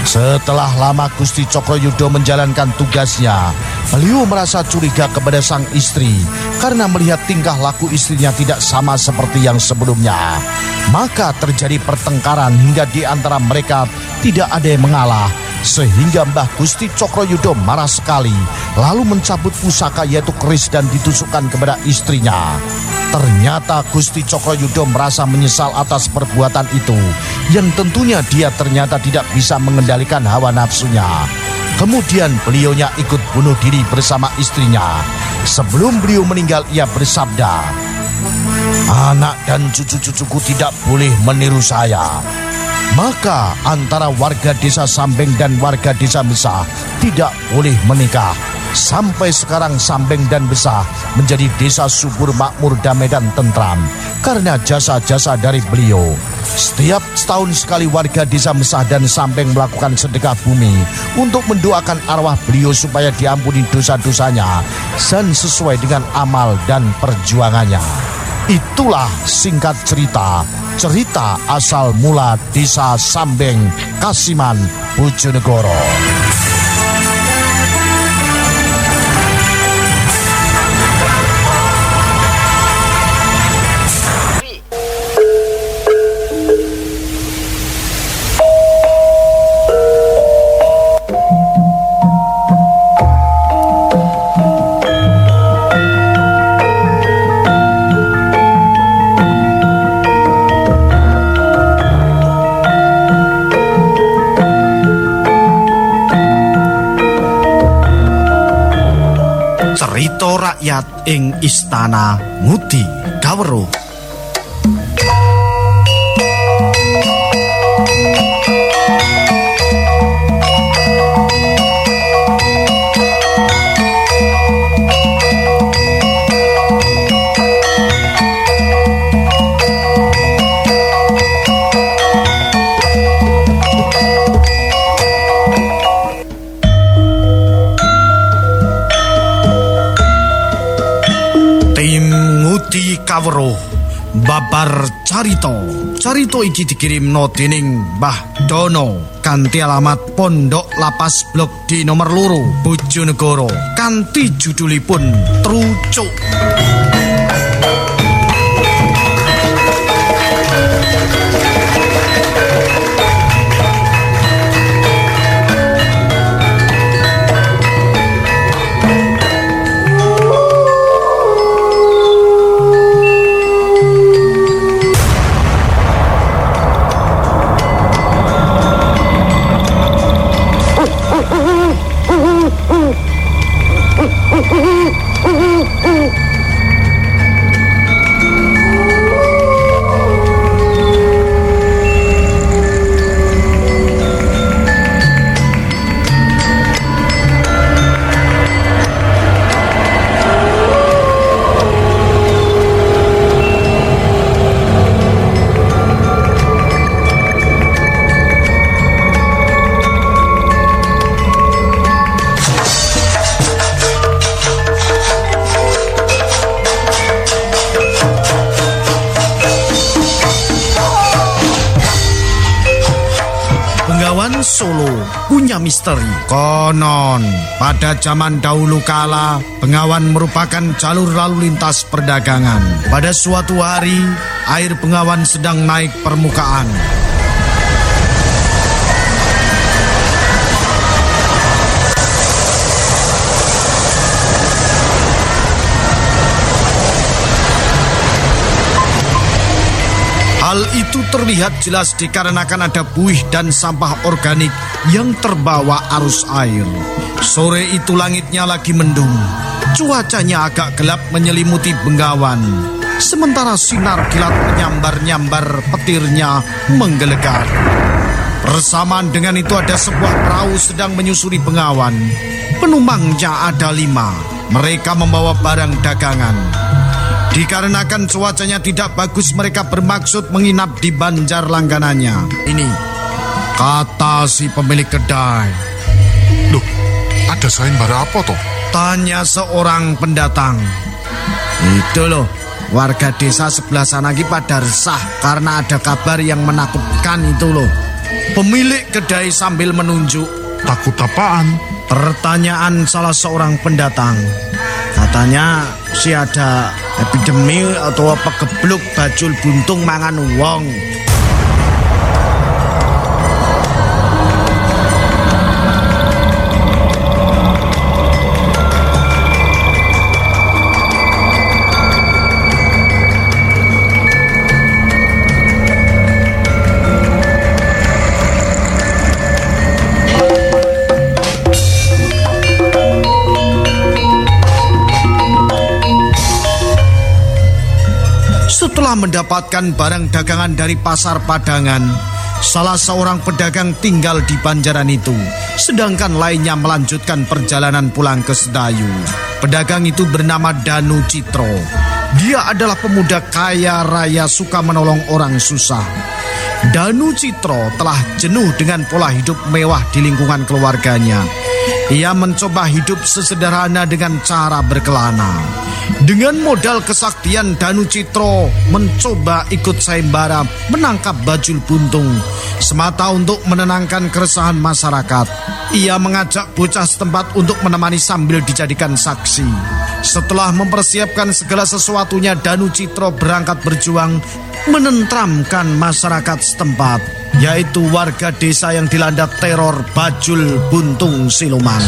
Setelah lama Gusti Cokroyudo menjalankan tugasnya, beliau merasa curiga kepada sang istri karena melihat tingkah laku istrinya tidak sama seperti yang sebelumnya. Maka terjadi pertengkaran hingga di antara mereka tidak ada yang mengalah, sehingga Mbah Gusti Cokroyudo marah sekali, lalu mencabut pusaka yaitu keris dan ditusukkan kepada istrinya. Ternyata Gusti Cokroyudo merasa menyesal atas perbuatan itu, yang tentunya dia ternyata tidak bisa mengendalikan hawa nafsunya. Kemudian beliaunya ikut bunuh diri bersama istrinya. Sebelum beliau meninggal, ia bersabda, anak dan cucu-cucuku tidak boleh meniru saya. Maka antara warga Desa Sambeng dan warga Desa Besah tidak boleh menikah. Sampai sekarang Sambeng dan Besah menjadi desa subur, makmur, damai dan tentram karena jasa-jasa dari beliau. Setiap setahun sekali warga Desa Besah dan Sambeng melakukan sedekah bumi untuk mendoakan arwah beliau supaya diampuni dosa-dosanya dan sesuai dengan amal dan perjuangannya. Itulah singkat cerita asal mula Desa Sambeng, Kasiman, Bojonegoro. Cerita rakyat ing Istana Ngudi Kawruh. Kawruh babar carita iki dikirimno dening Mbah Dono kanthi alamat Pondok Lapas Blok D nomor 2 Bojonegoro kanthi judulipun Trucuk. Solo punya misteri. Konon pada zaman dahulu kala, Bengawan merupakan jalur lalu lintas perdagangan. Pada suatu hari, air Bengawan sedang naik permukaan. Hal itu terlihat jelas dikarenakan ada buih dan sampah organik yang terbawa arus air. Sore itu langitnya lagi mendung. Cuacanya agak gelap menyelimuti Bengawan, sementara sinar kilat menyambar-nyambar petirnya menggelegar. Bersamaan dengan itu ada sebuah perahu sedang menyusuri Bengawan. Penumpangnya ada 5. Mereka membawa barang dagangan. Dikarenakan cuacanya tidak bagus, mereka bermaksud menginap di Banjar langganannya. Ini kata si pemilik kedai. Loh, ada sayembara apa toh? Tanya seorang pendatang. Itu loh, warga desa sebelah sana pada resah karena ada kabar yang menakutkan itu loh. Pemilik kedai sambil menunjuk. Takut apaan? Pertanyaan salah seorang pendatang. Katanya si ada epidemi atau apa kebluk bajul buntung mangan wong. Setelah mendapatkan barang dagangan dari pasar Padangan, salah seorang pedagang tinggal di Banjaran itu, sedangkan lainnya melanjutkan perjalanan pulang ke Sedayu. Pedagang itu bernama Danu Citro. Dia adalah pemuda kaya raya suka menolong orang susah. Danu Citro telah jenuh dengan pola hidup mewah di lingkungan keluarganya. Ia mencoba hidup sesederhana dengan cara berkelana. Dengan modal kesaktian, Danu Citro mencoba ikut sayembara menangkap bajul buntung semata untuk menenangkan keresahan masyarakat. Ia mengajak bocah setempat untuk menemani sambil dijadikan saksi. Setelah mempersiapkan segala sesuatunya, Danu Citro berangkat berjuang menenteramkan masyarakat setempat, yaitu warga desa yang dilanda teror bajul buntung siluman.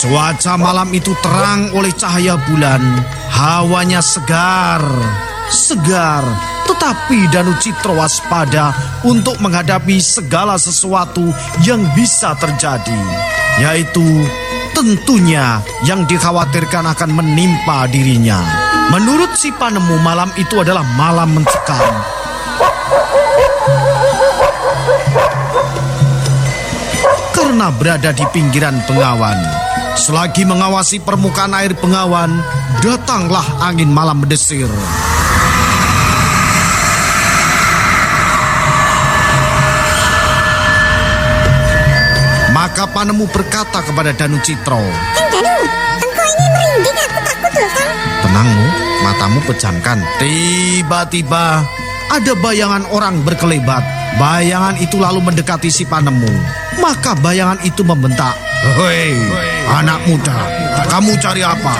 Cuaca malam itu terang oleh cahaya bulan. Hawanya segar. Tetapi Danu Citro waspada untuk menghadapi segala sesuatu yang bisa terjadi, yaitu tentunya yang dikhawatirkan akan menimpa dirinya. Menurut si Panemu, malam itu adalah malam mencekam. Karena berada di pinggiran Bengawan, selagi mengawasi permukaan air Bengawan, datanglah angin malam berdesir. Maka Panemu berkata kepada Danu Citro, Danu, engkau ini merinding, aku takut loh kan. Tenangmu, matamu pejamkan. Tiba-tiba ada bayangan orang berkelebat. Bayangan itu lalu mendekati si Panemu. Maka bayangan itu membentak, "Hei, anak muda, kamu cari apa?"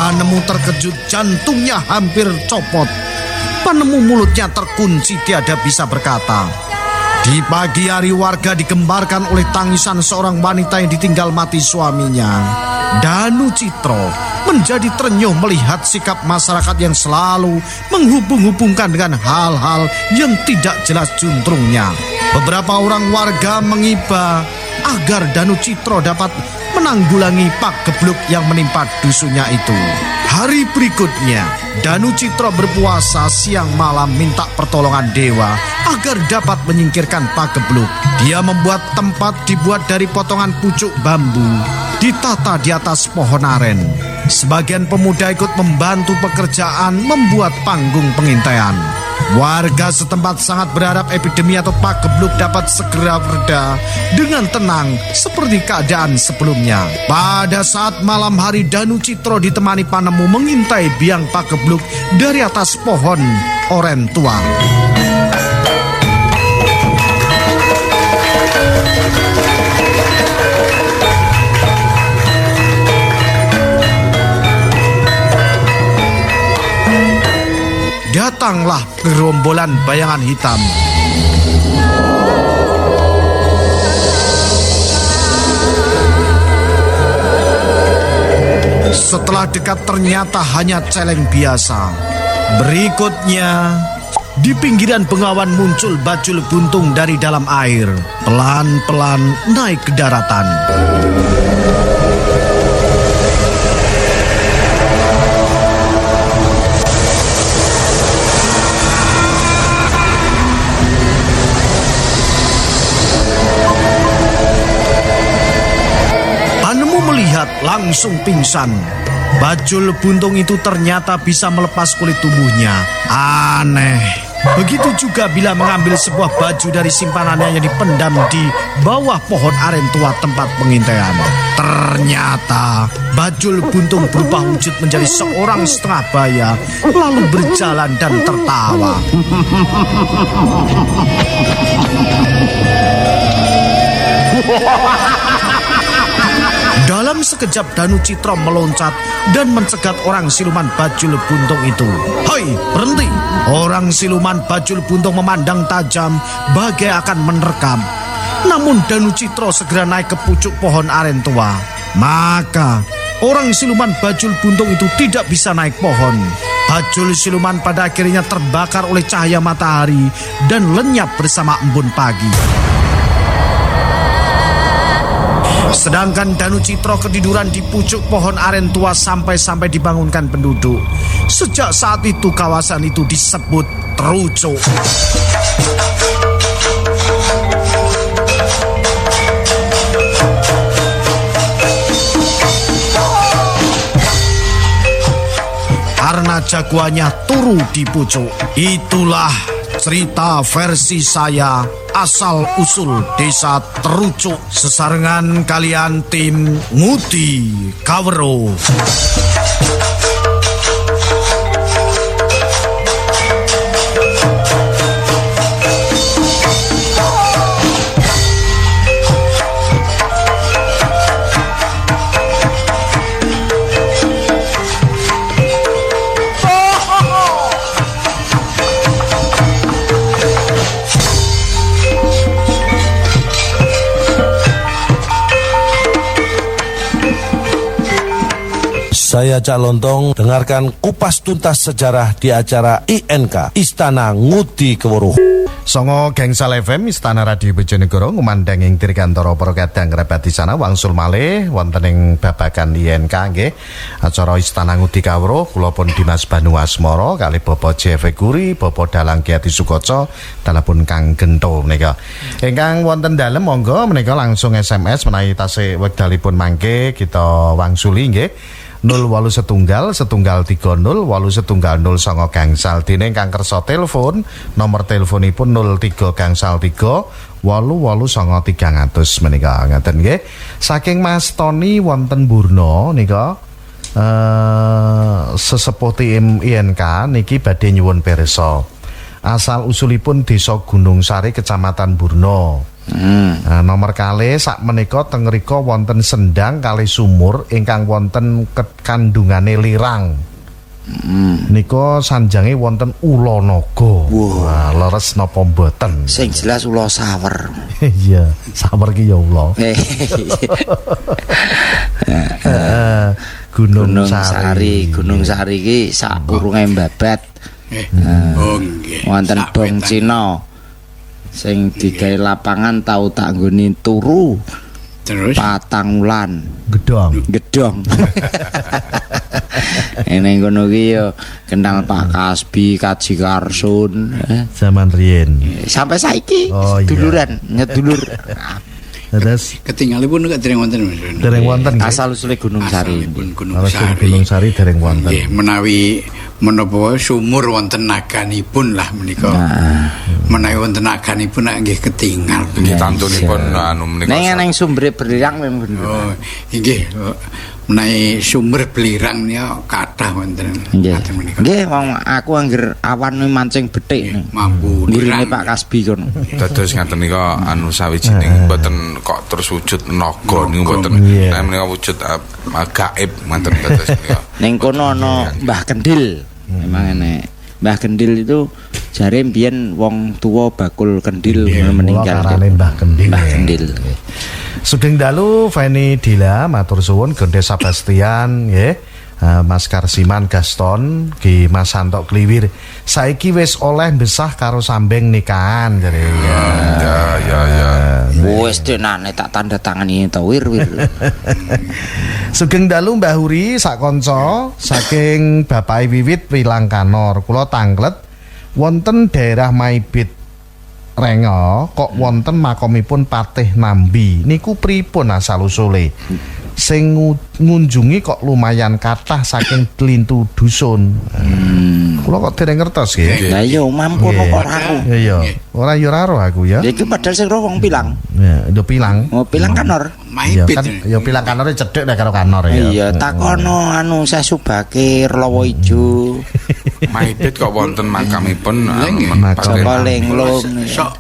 Panemu terkejut, jantungnya hampir copot. Panemu mulutnya terkunci, tiada bisa berkata. Di pagi hari warga digembarkan oleh tangisan seorang wanita yang ditinggal mati suaminya. Danu Citro menjadi terenyuh melihat sikap masyarakat yang selalu menghubung-hubungkan dengan hal-hal yang tidak jelas juntrungnya. Beberapa orang warga mengiba, agar Danu Citro dapat menanggulangi pagebluk yang menimpa dusunnya itu. Hari berikutnya, Danu Citro berpuasa siang malam minta pertolongan dewa agar dapat menyingkirkan pagebluk. Dia membuat tempat dibuat dari potongan pucuk bambu, ditata di atas pohon aren. Sebagian pemuda ikut membantu pekerjaan membuat panggung pengintaian. Warga setempat sangat berharap epidemi atau pagebluk dapat segera reda dengan tenang seperti keadaan sebelumnya. Pada saat malam hari, Danu Citro ditemani Panemu mengintai biang pagebluk dari atas pohon oren tua. Datanglah gerombolan bayangan hitam. Setelah dekat ternyata hanya celeng biasa. Berikutnya, di pinggiran bengawan muncul bajul buntung dari dalam air. Pelan-pelan naik ke daratan. Langsung pingsan. Bajul buntung itu ternyata bisa melepas kulit tubuhnya. Aneh. Begitu juga bila mengambil sebuah baju dari simpanannya yang dipendam di bawah pohon aren tua tempat pengintaian. Ternyata bajul buntung berubah wujud menjadi seorang setengah baya, lalu berjalan dan tertawa. Dalam sekejap Danu Citro meloncat dan mencegat orang siluman bajul buntung itu. Hei, berhenti! Orang siluman bajul buntung memandang tajam bagai akan menerkam. Namun Danu Citro segera naik ke pucuk pohon aren tua. Maka orang siluman bajul buntung itu tidak bisa naik pohon. Bajul siluman pada akhirnya terbakar oleh cahaya matahari dan lenyap bersama embun pagi. Sedangkan Danu Citro ketiduran di pucuk pohon aren tua sampai dibangunkan penduduk. Sejak saat itu kawasan itu disebut Terucuk. Karena jagoannya turu di pucuk. Itulah cerita versi saya asal-usul desa Terucuk. Sesarengan kalian tim Ngudi Kawero. Saya Cak Lontong, dengarkan kupas tuntas sejarah di acara INK Istana Ngudi Kawero. Songo Gangsal FM Istana Radio Bojonegoro ngumandang ing dirgantara para kadang kerabat di sana wangsul malih wonten ing babagan INK nggih. Acara Istana Ngudi Kawero kula pun Dimas Banu Asmara kali Bapak JF Guri, Bapak Dalang Kyati Sukoco, telepon Kang Gento menika. Ingkang wonten dalem monggo menika langsung SMS menawi tasih wekdalipun mangke kita wangsuli nggih. 081 130 810 gangsal. Dene ingkang kersa telepon nomor teleponipun 03 gangsal 3 889300 menika ngaten nggih. Saking Mas Tony wonten Burno nika sesepuh tim INK niki badhe nyuwun pirsa. Asal usulipun Desa Gunung Sari Kecamatan Burno. Nomor kalih sak menika teng mrika wonten sendang kali sumur ingkang wonten kandungane lirang. Nika sanjange wonten ula naga. Wah, leres napa mboten? Sing jelas ula sawer. Iya, sawer ki ya ula. Gunung Sari. Gunung Sari ki sak urunge mbabat. Wonten Bong Cina sing digawe lapangan tau tak nggone turu Terus 4 wulan Gedong. gedong. Ning kono ki yo kenal Pak Kasbi, Kaji Karsun, Zaman riyen. sampai saiki Oh, iya. duluran nyedulur. Terus ketinggalipun gak dereng wonten Mas. dereng wonten nggih. Asal usule Gunung Sari. Asalipun Gunung Alas Sari. Gunung Sari dereng wonten. Nggih, menawi menapa sumur wonten naganipun lah menika. Menawi wonten naganipun nggih ketinggal. Nggih tantunipun anu menika. Neng sumbere berliang memang. Oh, inggih. Menawi sumber belirang niku kathah wonten. Nggih. Kathah menika. Nggih, wong aku angger awan mancing bethik. Mampu Ngurine nirang. Pak Kasbi kono. Dados ngaten nika anu sawijining mboten kok terus wujud naga niku mboten. Iya. Nah menika wujud gaib ngoten dados nika. Ning kono ana Mbah Kendil. Memang enek. Mbah Kendil itu jare mbiyen wong tuwa bakul kendil meninggal. Kula karane Mbah Kendil. Mbah Kendil. Sugeng dalu Feni Dila matur suwun Gende Sebastian nggih. Mas Karsiman Gaston Ki Mas Santo Kliwir saiki wis oleh besah karo sambeng nikahan jare Ya. Wis denane tak tanda tangani to wir. Sugeng dalu Mbah Huri sak kanca saking Bapak Wiwit Wilang Kanor kula tanglet wonten daerah Maibit Rengo kok wonten makomipun Patih Nambi niku pripun asal usule sing ngunjungi kok lumayan kathah saking Tlintu dusun. Kula kok dereng ngertos nggih. Lah yo mampu Nggih. kok ora aku. Iya, ora yo ora aku ya. Iki padahal sing ro wong Pilang. Ya, yo Pilang. Oh, Pilang Kanor. Iya Maipit. kan yo Pilang Kanore cedhek nek karo Kanor ya. Iya, takono anu Sesu Bakir Lawa Ijo. Maibit kok wonten makamipun Makam. Saka Lenglung.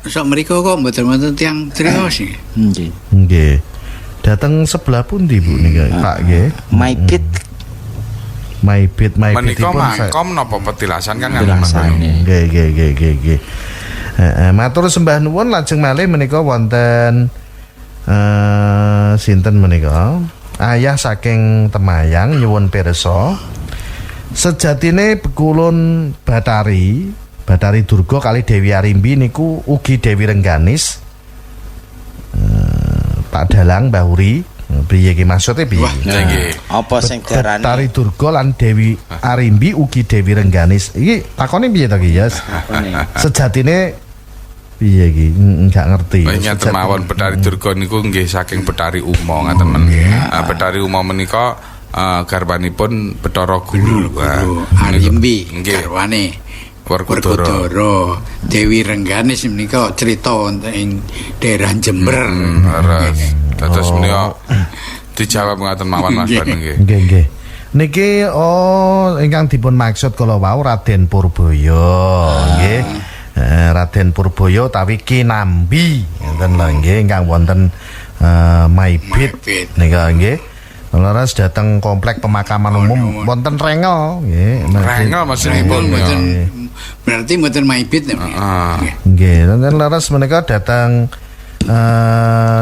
Sok mriku kok mboten wonten tiyang trios iki. Nggih. Nggih. Dateng sebelah pundi Bu nika, Pak nggih? Maibit Maibit menika pun makom napa petilasan kan Petilasan. Nggih. Matur sembah nuwun lajeng malih menika wonten sinten menika? Ayah saking Temayang nyuwun pirsa. Sejatine Bekulun Batari Durga kali Dewi Arimbi niku ugi Dewi Rengganis. Pak Dalang Mbah Huri priye iki maksude piye? nggih. apa sing diarani Batari Durga lan Dewi Arimbi ugi Dewi Rengganis. Iki takone piye to ki, Yas? Sejatine piye iki? Enggak ngerti. Nyata mawon Betari Durga niku nggih saking Betari Uma ngaten men. Betari Uma menika garwanipun Bathara Guru. Arimbi Nggih. garwane Werkudara. Werkudara. Dewi Rengganis menika cerita wonten ing daerah Jember. Leres. Dados menika dijawab ngaten mawon Mas Banu nggih. Nggih. Niki ingkang dipun maksud kala wau Raden Purbaya, nggih. Raden Purbaya utawi Kinambi ngoten lho nggih ingkang wonten Maibit nika nggih. Leres dateng komplek pemakaman umum wonten Rengel nggih. Rengel maksudipun Mboten berarti mboten Maibit ya. Nggih, wonten leres menika dateng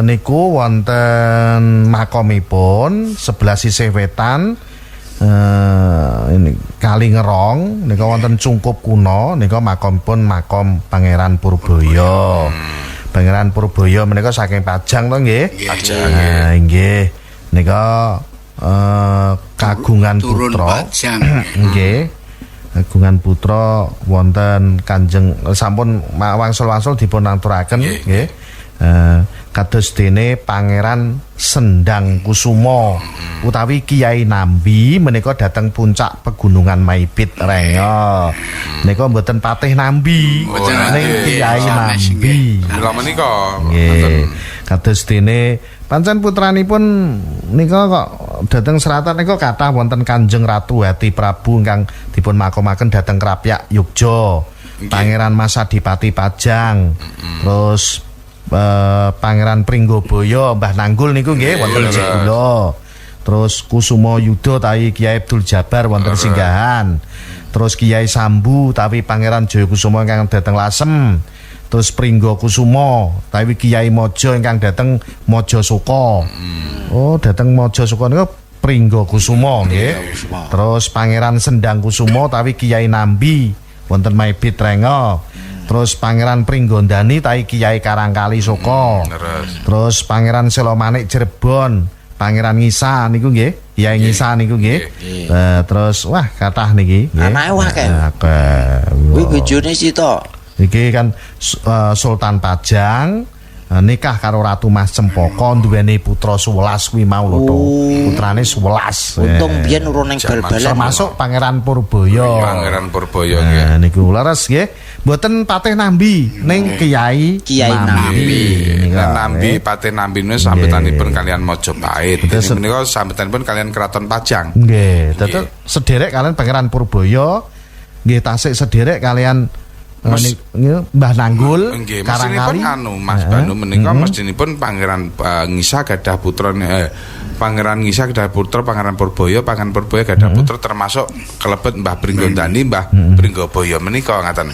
niku wonten makomipun sebelah sisih wetan ini Kali Ngerong nika wonten Cungkup Kuno nika makomipun makom Pangeran Purbaya. Pangeran Purbaya menika saking Pajang to nggih. Pajang, Nggih. Nika kagungan turun putra. Pajang. Nggih. Kagungan putra wonten Kanjeng sampun wangsul-wangsul dipun aturaken nggih. Kados dene Pangeran Sendang Kusuma utawi Kiai Nambi menika dateng puncak pegunungan Maibit Rengel. Nika mboten Patih Nambi, Mboten ning Kiai Nambi. Mila menika Nggih. Kados dene pancen putranipun nika kok dateng seratan nika kathah wonten Kanjeng Ratu Hati Prabu ingkang dipun makomaken dateng Krapyak Yogya. Pangeran Masadipati Pajang. Terus Pangeran Pringgobaya Mbah Nanggul niku nggih wonten Jegula. Terus Kusuma Yuda tawi Kiai Abdul Jabar wonten Singgahan. Terus Kiai Sambu tawi Pangeran Jayakusuma ingkang dateng Lasem. Terus Pringgo Kusuma tawi Kiai Mojo ingkang dateng Mojosoko. Oh, dateng Mojosoko niku Pringgo Kusuma nggih. Terus Pangeran Sendang Kusuma tawi Kiai Nambi wonten Maibit Rengel. Terus Pangeran Pringgondani tai Kiai Karangkali Soko. Terus Pangeran Selomanik Cirebon, Pangeran Ngisa niku nggih, Kiai Ngisa niku nggih. Terus wah kathah niki nggih. Anake akeh. Akeh. Kuwi bojone Sito. Iki kan Sultan Pajang nikah karo Ratu Mas Cempaka duweni putra 11 kuwi mau lho to. Putrane 11. Untung biyen urung ning bal-balan. Termasuk Pangeran Purbaya. Pangeran Purbaya nggih. Niku leres nggih. Mboten patih nambi ning Kiai Nambi. Nambi Patih Nambi niku sambetanipun kalian Majapahit. Menika sambetanipun kalian Keraton Pajang. Nggih, tetep sederek kalian Pangeran Purbaya. Nggih tasik sederek kalian Mbah Nanggul Karangkali Mas Banu menika mestinipun Pangeran Ngisa gadah putra Pangeran Ngisa gadah putra Pangeran Purbaya gadah putra termasuk kelebet Mbah Pringgondani Mbah Pringgobaya menika ngaten.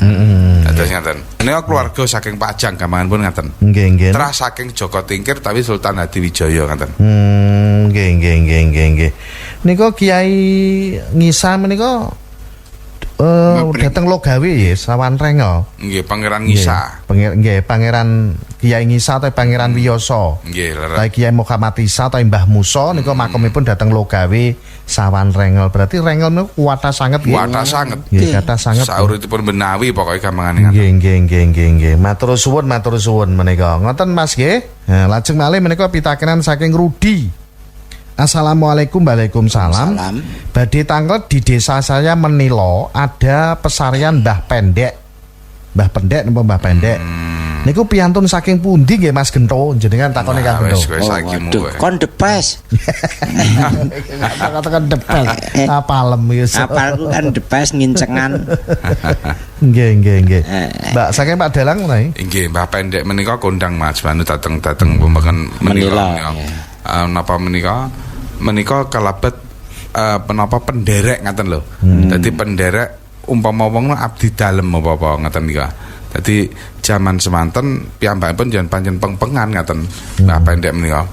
Dados ngaten. Menika keluarga saking Pajang gamanganipun ngaten. Nggih. Terus saking Joko Tingkir tapi Sultan Hadiwijaya ngaten. Nggih. Nika Kiai Ngisa menika dateng Logawe ya Sawan Rengel. Nggih, Pangeran Ngisa. Nggih, Pangeran Kiai Ngisa atau Pangeran Wiyoso. Nggih, leres. Kiai Muhammad Isa atau Mbah Musa niku makomipun dateng Logawe Sawan Rengel. Berarti Rengel niku kuwata sanget nggih. Kuwata sanget. Nggih, kathah sanget. Sauritipun Benawi pokoke gampangane ngaten. Nggih. Matur suwun menika. Ngoten Mas nggih. Nah, lajeng malih menika pitakenan saking Rudi. Assalamualaikum, waalaikumsalam. Badhe tanglet di desa saya Menilo ada pesarian Mbah Pendek. Mbah Pendek napa Mbah Pendek? Niku piantun saking pundi nggih Mas Gento? Jenengan takone Kang Gento. Kon depes. Kata-kata depes. Apalem ya. Apalku kan depes ngincengan. Nggih. Mbak saking Pak Dalang nggih. Nggih, Mbah Pendek menika kondang Mas Banu dateng pembakan Menilo. Napa menika kalebet penapa penderek ngaten lho. Dadi penderek umpama wong abdi dalem apa-apa ngaten nika. Dadi jaman semanten piyambakipun jan pancen pengpengan ngaten. Mbah Pendek menika.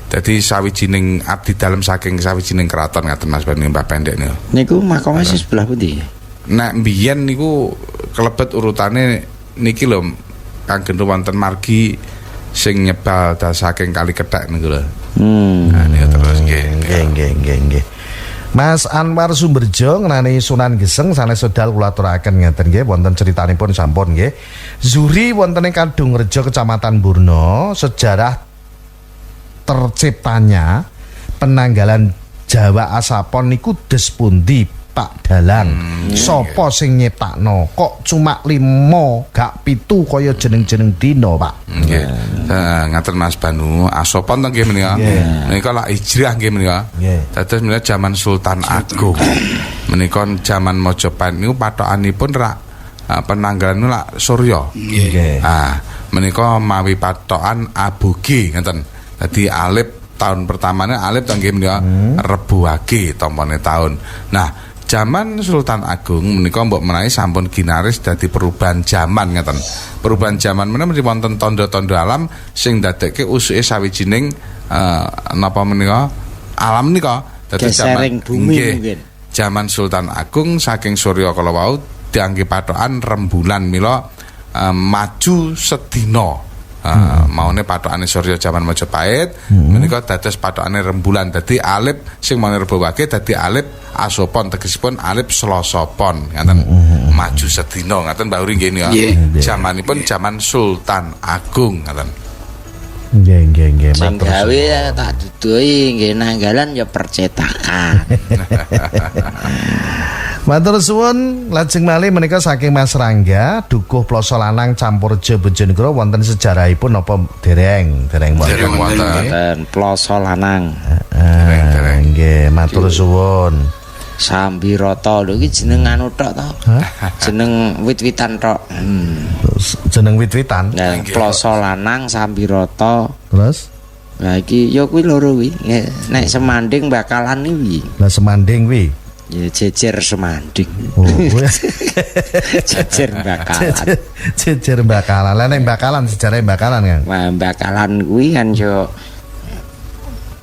Dadi sawijining abdi dalem saking sawijining keraton ngaten Mas Bani Mbah Pendek niku. Niku makome sebelah pundi? Nek mbiyen niku kelebet urutane niki lho Kang Gento wonten margi sing nyebal saking Kali Kethek niku lho. Nah, niku terus nggih. Mas Anwar Sumberjo ngenani Sunan Geseng sanes sedal kula aturaken ngeten nggih wonten critanipun sampun nggih. Zuri wonten ing Kadungrejo Kecamatan Burno, sejarah terciptanya penanggalan Jawa Asapon niku des pundi Pak Dalang. Sopo sing nyiptakno? Kok cuma 5 gak 7 kaya jeneng-jeneng dina, Pak? Nggih. Ngaten Mas Banu, Asopon nggih menika. Menika lak hijrah nggih menika. Dados menika zaman Sultan Agung. Menika zaman Majapahit niku patokanipun rak penanggalan niku lak Surya. Nggih. Menika mawi patokan aboge ngeten. Dadi alip tahun pertamane alip nggih menika Rebu Wage tampane tahun. Nah, zaman Sultan Agung menika mbok menawi sampun ginaris dadi perubahan zaman ngeten. Perubahan zaman menika wonten tondo-tondo alam sing ndadekke usuke sawijining napa menika alam nika dadi zaman bumi mungkin. Zaman Sultan Agung saking Surya kala wau diangge patokan rembulan mila maju sedina. Maune patokane Surya jaman Majapahit menika dados patokane rembulan dadi alip sing maune Rebu Wage dadi alip Asopon tegesipun alip Selasa Pon ngaten maju sedina ngaten Mbak Uri nggih ya jamanipun zaman Sultan Agung ngaten nggih sing gawe tak duduhi nggih nanggalan ya percetakan. Matur suwun, lajeng malih menika saking Mas Rangga, dukuh ploso lanang campur Bojonegoro wonten sejarahipun napa dereng wonten ploso lanang. Dereng. Nggih, matur suwun. Sambirata lho iki jeneng anu tok to. Jeneng wit-witan tok. Jeneng wit-witan. Nah, ploso lanang Sambirata. Terus Lah iki ya kuwi loro kuwi. Nek Semanding bakalan iki. Lah Semanding kuwi ya jejer Semanding. Oh, jejer Bakalan. Jejer Bakalan. Lah nek Bakalan sejarah Bakalan kan. Wah, Bakalan kuwi kan yo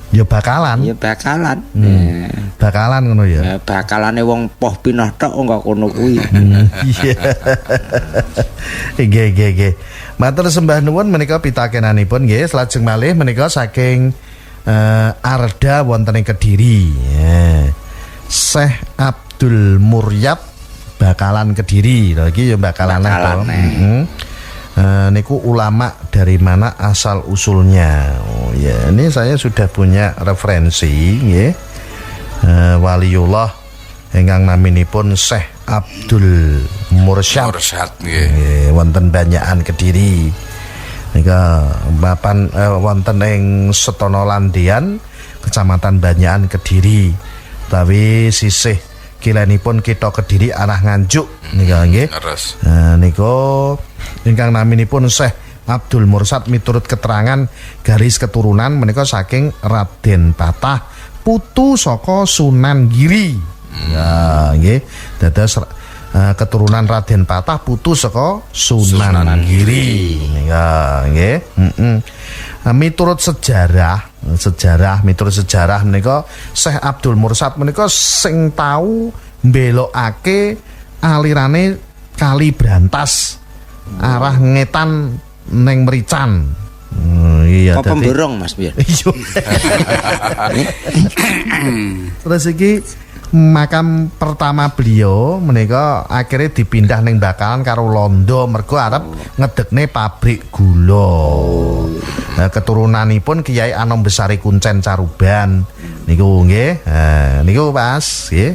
Ya bakalan. Ya bakalan. Bakalan ngono ya. Bakalane wong poh pinoh tok kok kono kuwi. Iya. Nggih. Matur sembah nuwun menika pitakenanipun nggih. Salajeng malih menika saking Arda wonten ing Kediri. Syekh Abdul Muryad Bakalan Kediri. Lha iki ya bakalan to. Niku ulama dari mana asal usulnya. Oh ya, ini saya sudah punya referensi nggih. Waliullah ingkang naminipun Syekh Abdul Mursyad nggih wonten Banyakan Kediri. Nika papan wonten ing Setono Landian, Kecamatan Banyakan Kediri. Tapi sisih kilenipun Kitha Kediri arah Nganjuk nika nggih. Nika ingkang naminipun Syekh Abdul Mursyad miturut keterangan garis keturunan menika saking Raden Patah putu saka Sunan Giri. Ya nggih. Dados keturunan Raden Patah putu saka Sunan Giri. Ya nggih. Miturut sejarah menika Syekh Abdul Mursyad menika sing tau mbelokake alirane Kali Brantas arah ngetan neng Merican. Iya, apa pemborong Mas Biar? Iya. Terus iki makam pertama beliau menika akhirnya dipindah neng Bakalan karo Londo mergo arep ngedekne pabrik gula. Nah, keturunanipun Kiai Anom Besari Kuncen Caruban niku nggih. Niku pas nggih.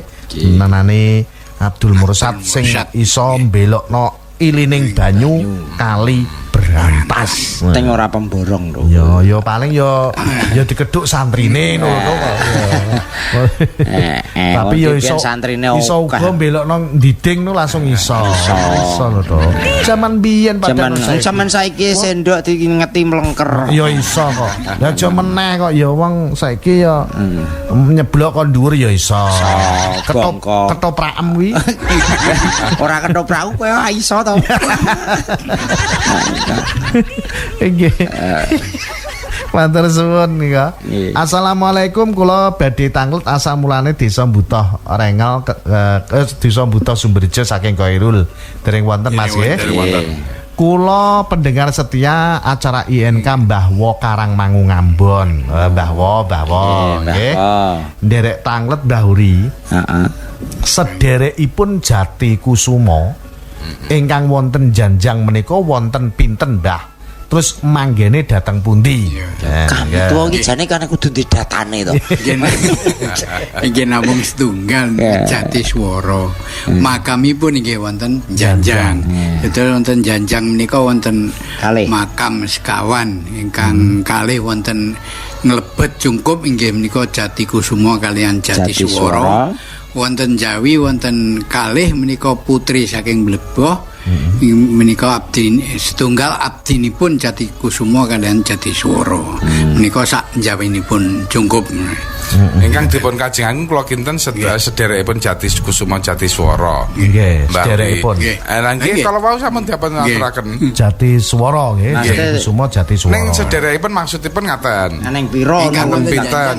Nanane Abdul Mursyad sing iso mbelokno ilining banyu Kali Brantas. Teng ora pemborong lho. Ya paling ya dikeduk santrine ngono kok. Tapi ya iso santrine iso uga mbelokno ndiding no langsung iso. Iso lho to. Zaman biyen padahal zaman saiki sendok dingeti mlengker. Ya iso kok. Lah aja meneh kok ya wong saiki ya nyeblok kon dhuwur ya iso. Ketoprakem kuwi. Ora ketoprak kowe iso to. Nggih. Matur suwun nika. Assalamualaikum, kula badhe tanglet asal mulane Desa Butoh Rengel Desa Butoh Sumberjo saking Khairul. Dereng wonten Mas nggih. Kula pendengar setia acara INK Mbah Wo Karangmangu Ngambon. Mbah Wo nggih. Nderek tanglet Mbah Huri. Heeh. Sederekipun Jati Kusuma ingkang wonten Janjang menika wonten pinten Mbah? Terus manggene dateng pundi? Tuwa iki jane kan kudu didatane to. Nggih namung setunggal Jati Swara. Makamipun nggih wonten Janjang. Betul wonten Janjang menika wonten makam sekawan ingkang kalih wonten nglebet Jungkup inggih menika Jati Kusuma kaliyan Jati Swara. Wonten Jawi wonten kalih menika putri saking Bleboh. Menika abdi setunggal abdinipun Jati Kusuma kaliyan Jati Swara. Menika sak njawinipun Jungkup. Ingkang dipun kajengaken kula kinten sederekipun Jati Kusuma Jati Swara. Nggih, sederekipun. Nggih kalau wau sampun dipun aturaken Jati Swara nggih, Jati Kusuma Jati Swara. Ning sederekipun maksudipun ngaten. Ning pira ingkang pinten?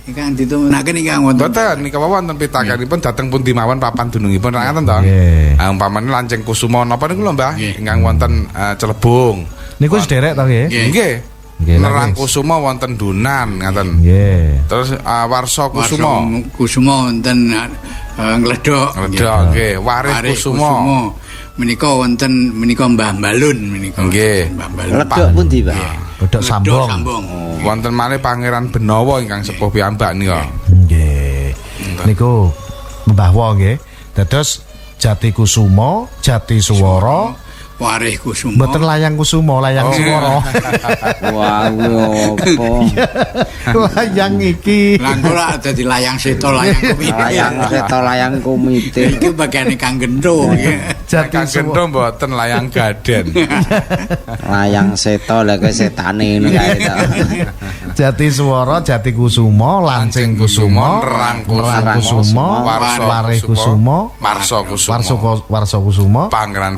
Ingkang ditumenaken ingkang wonten. Boten nika wonten pitakanipun dhateng pundi mawon papan dunungipun ra ngaten to. Umpamane Lancing Kusuma napa niku lho Mbah ingkang wonten Celebung. Niku sederek to nggih? Nggih. Nerang Kusuma wonten Dunan ngaten. Nggih. Terus Warsa Kusuma. Kusuma wonten Ngledok. Nggih. Waris Kusuma. Menika wonten menika Mbah Balun menika. Nggih. Mbah Balun. Ledok pundi, Pak? Ledok Sambong. Wonten malih Pangeran Benawa ingkang sepuh piyambak nika. Nggih. Niku Mbah Wo nggih. Dados Jati Kusuma, Jati Swara, Waris Kusuma. Mboten Layang Kusuma, Layang Swara. Wah, opo? Layang iki. Lah kula dadi Layang Seta, Layang Komite. Layang Seta, Layang Komite. Iki bagiane Kang Gento. Jati Gento mboten Layang Gaden. Layang Seta lha kok setane ngono kae to. Jati Swara, Jati Kusuma, Lancing Kusuma, Nerang Kusuma, Waris Kusuma, Warsa Kusuma, Pangeran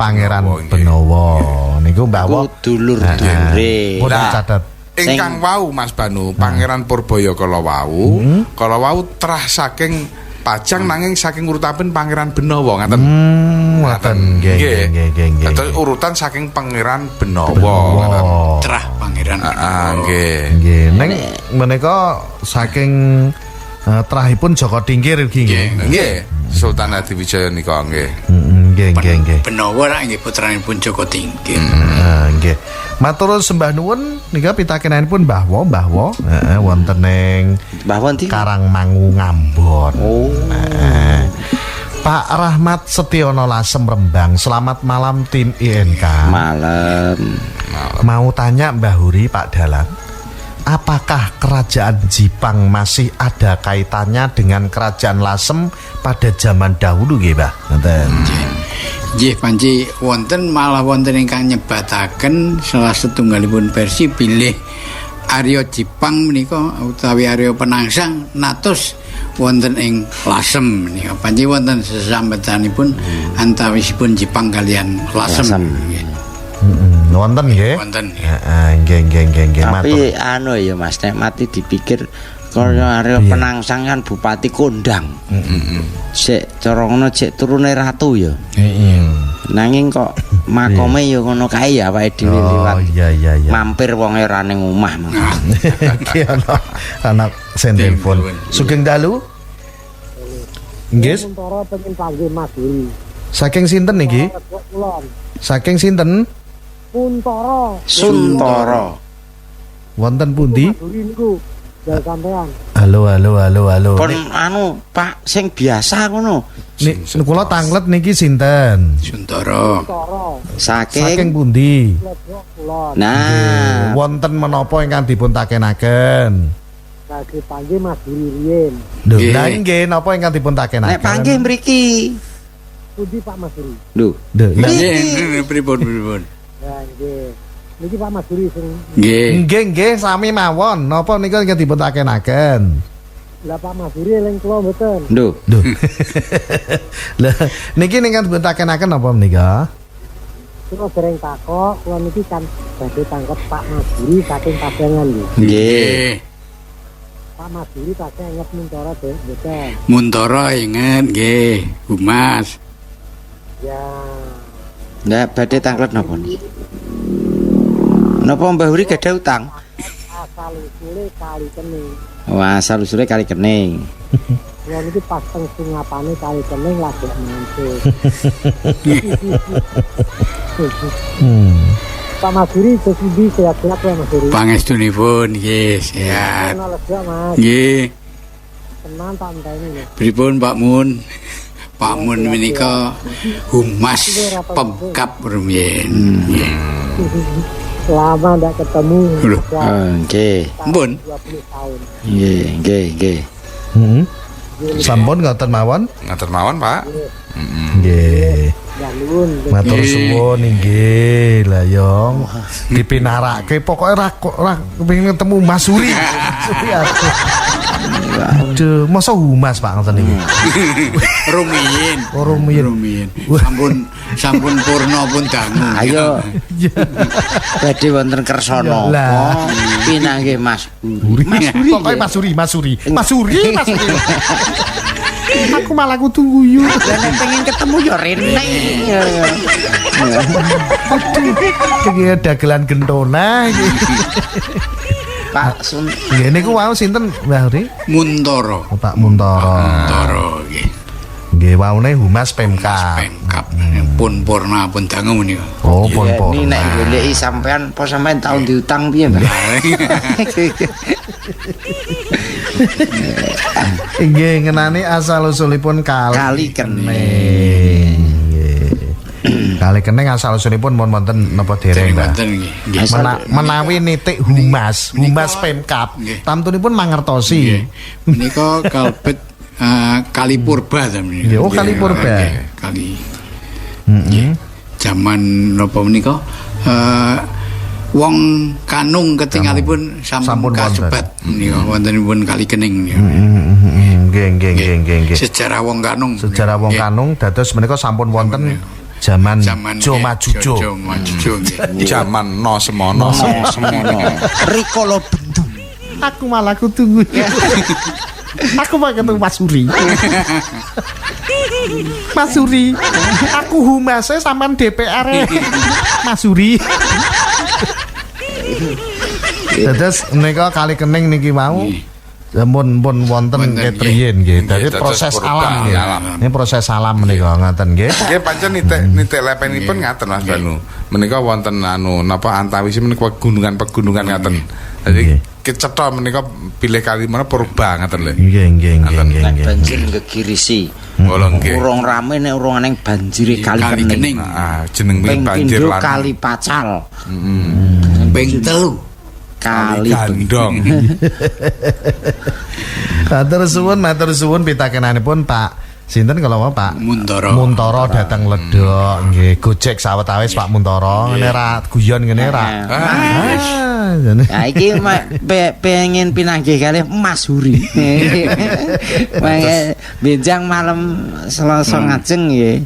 Benawa. Niku Mbah Wo dulur-dulure. Pun catet. ingkang wau Mas Banu, Pangeran Purbaya kala wau, trah saking Pajang nanging saking urutaken Pangeran Benawa ngaten. Ngoten nggih. Atau urutan saking Pangeran Benawa ngaten. Trah Pangeran. Nggih. Nggih, ning menika saking trahipun Joko Tingkir iki nggih. Nggih. Sultan Adiwijaya nika nggih. Nggih. Benawa rak nggih putranipun Joko Tingkir. Nggih. Matur sembah nuwun nika pitakenanipun Mbah Wo. Wonten ing Mbah Wonten Karangmangu Ngambon. Pak Rahmat Setiono Lasem Rembang. Selamat malam tim INK. malam. Mau tanya Mbah Huri Pak Dalang, apakah kerajaan Jipang masih ada kaitannya dengan kerajaan Lasem pada zaman dahulu nggih, Mbah? Ngoten. Nggih panci wonten malah wonten ingkang nyebataken salah setunggalipun versi bilih Arya Jipang menika utawi Arya Penangsang natos wonten ing Lasem menika. Panci wonten sesambetanipun antawisipun Jipang kalian Lasem. Nggih. Wonten nggih? Wonten. Nggih. Tapi anu ya Mas, nek mati dipikir kaya Arya Penangsang kan Bupati Kondang. Sik cara ngono cek turune ratu ya. Nanging kok makome ya ngono kae ya awake dhewe liwat. Iya. Mampir wong ora ning omah. Iki anak sentelpon. Sugeng dalu. Nggih. Kuntoro pengen panggil Mas Huri. Saking sinten niki? Saking sinten? Kuntoro. Suntara. Wonten pundi? Mas Huri niku dari sampean. Halo. Pun anu Pak sing biasa ngono. Kula tanglet niki sinten? Suntara. Kuntoro. Saking Saking pundi? Lebok kulon. nah Wonten menapa ingkang dipun takenaken? Lagi panggil Mas Huri riyen. Lho, Nggih. lha nggih napa ingkang dipun takenaken? nek panggih mriki. Pundi Pak Mas Huri? Lho, Lho, lha Nggih, pripun. Ya nggih. Niki Pak Mas Huri sing Nggih. nggih sami mawon. Napa nika ingkang dipun takenaken? lah Pak Mas Huri eling kula mboten. lho. Lho. Lah niki ingkang dipun takenaken napa menika? Kula dereng takok, kula niki kan badhe tangkep Pak Mas Huri saking Padangan nggih. Nggih. Pak Mas Huri tasih inget Muntoro mboten. Muntara inget nggih, Humas. Ya. Lah badhe tanglet napa niki? Napa Mbah Huri gadah utang? Asal usule kali kening. Wah, asal usule kali kening. Kula niki pas teng sungapane kali kening lagi mancing. Pak Mas Huri sesudi sehat-sehat ya Mas Huri. Pangestunipun nggih sehat. Ana lega Mas. Nggih. Tenan tak enteni lho. Pripun Pak Mun? Pak Mun menika Humas Pemkap rumiyin. Nggih. Lama ndak ketemu. Loh. Nggih. Ampun. 20 tahun. Nggih. Sampun ngoten mawon? Ngatur mawon, Pak. Nggih. Ya nuwun. Matur suwun nggih. Lah yo dipinarake pokoke ra kepengin ketemu Mas Huri. Aduh, masa Humas Pak ngoten iki. Rumiyin. Oh, rumiyin. Rumiyin. Sampun purna pun dangu. Ayo. Badhe wonten kersana. Lah. Pinanggih Mas Huri. Pokoke Mas Huri. Aku malah kudu guyu. Lah nek pengen ketemu ya rene. Iki dagelan gentona iki. Pak Sun. Nggih niku wau sinten Mbah Huri? Muntara. Pak Muntoro. Muntara nggih. Nggih waune Humas Pemkab. Pemkap. Pun purna pun dangu menika. Oh, pun Ini nek goleki sampean apa sampean tahun diutang piye, Mbak? Nggih ngenani asal usulipun Kali Kening. Nggih. Kali Kening asal usulipun mon wonten napa dereng, Mbak? Wonten nggih. Nggih. Menawi nitik Humas Pemkab, Nggih. tamtunipun mangertosi. Menika kalebet Kali Purba ta menika. Nggih, oh, Kali Purba. Nggih, Kali. Nggih. Zaman napa menika wong Kanung ketingalipun sampun kasebat menika wontenipun Kali Kening menika. Nggih. Sejarah wong Kanung. Sejarah wong Kanung dados menika sampun wonten Zaman Jo Majujo. Jo Majujo nggih. Zaman no semono. Rikala bendu. Aku malah tunggu. Aku mau ketemu Mas Suri. Mas Suri, aku humasnya sampean DPR Mas Suri. Terus menika kali kening niki mau pun wonten ketriyen nggih. Dadi proses alam nggih. Ini proses alam menika ngaten nggih. Nggih pancen nitik lepenipun ngaten Mas Banu. Menika wonten napa antawisi menika pegunungan ngaten. Jadi kecetha menika pilih kali mana purba ngaten lho. Nggih. Banjir ngegirisi. Nggih. Urung rame nek urung aneng banjire kali kening. Jeneng banjir lan kali pacal. Ping 3 kali gandong. Matur suwun pitakenanipun Pak sinten kalau mau Pak Muntara datang ledok nggih Gojek sawetawis Pak Muntara ngene ra guyon ngene ra. Nah iki pengen pinanggih kalih Mas Huri. Benjang malam Selasa ngajeng nggih.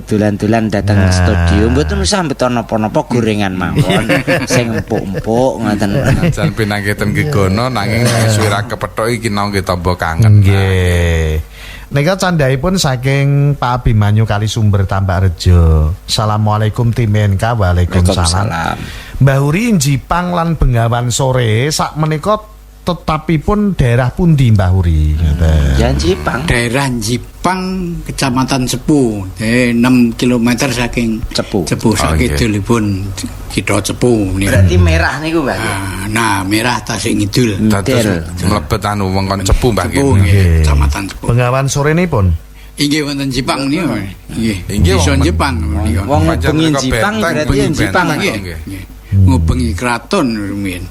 Dolan-dolan datang studio mboten usah mbeton napa-napa gorengan mawon sing empuk-empuk ngoten. Jan pinanggih ten Gegono nanging suwira kepethuk iki nangge tamba kangen. Nggih. Nika candhaipun saking Pak Abimanyu Kalisumber Tambakrejo. Assalamualaikum tim NK. Waalaikumsalam. Mbah Huri Jipang lan Bengawan Sore sak menika tetapipun daerah pundi Mbah Huri? Ya Jipang. Daerah Jipang Kecamatan Cepu. 6 km saking Cepu sakidulipun Kitha Cepu. Berarti merah niku Mbah. Nah, merah tasik ngidul. Dados mlebet wewengkon Cepu Mbah nggih. Kecamatan Cepu. Bengawan Sore nipun? Inggih wonten Jipang niku. Inggih wonten Jipang niku. Wong bengi Jipang berarti Jipang nggih. Ngubengi kraton rumiyin.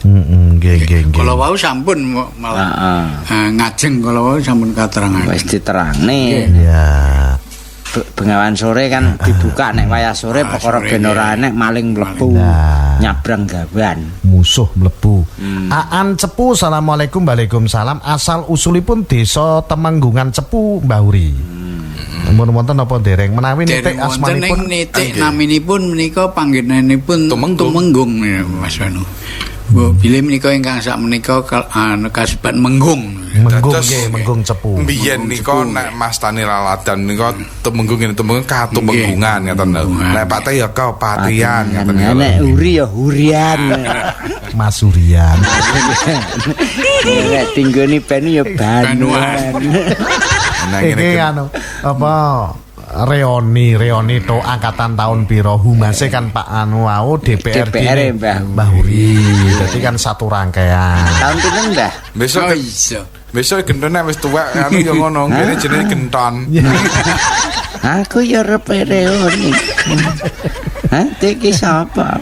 Nggih. Kala wau sampun malah ngajeng kala wau sampun katerangan. Wis diterangne. Ya. Bengawan Sore kan dibuka nek wayah sore perkara ben ora enek maling mlebu nyabrang gawan musuh mlebu. Aan Cepu. Assalamualaikum. Waalaikumsalam. Asal usulipun desa Temenggungan Cepu Mbah Huri. Mun wonten apa dereng menawi nitik asmanipun nitik naminipun menika panggenanipun Tumenggung Mas Wanu. Bilih menika ingkang sak menika kasebat Menggung. Menggung Cepu. Biyen nika nek Mas Tani Laladan nika Tumenggung Tumenggungan ngoten lho. Nek Pak Teh ya Kapatian ngoten lho. Nek Huri ya Hurian. Mas Hurian. Nek tinggoni Banu ya Banuan. Iki apa Reoni to angkatan tahun piro humase kan Pak wau DPR Mbah Huri. Dadi kan satu rangkaian. Tahun pinten Mbah? Besok gendone wis tuwek ya ngono ngene jenenge genton. Aku ya arep Reoni. Iki sapa?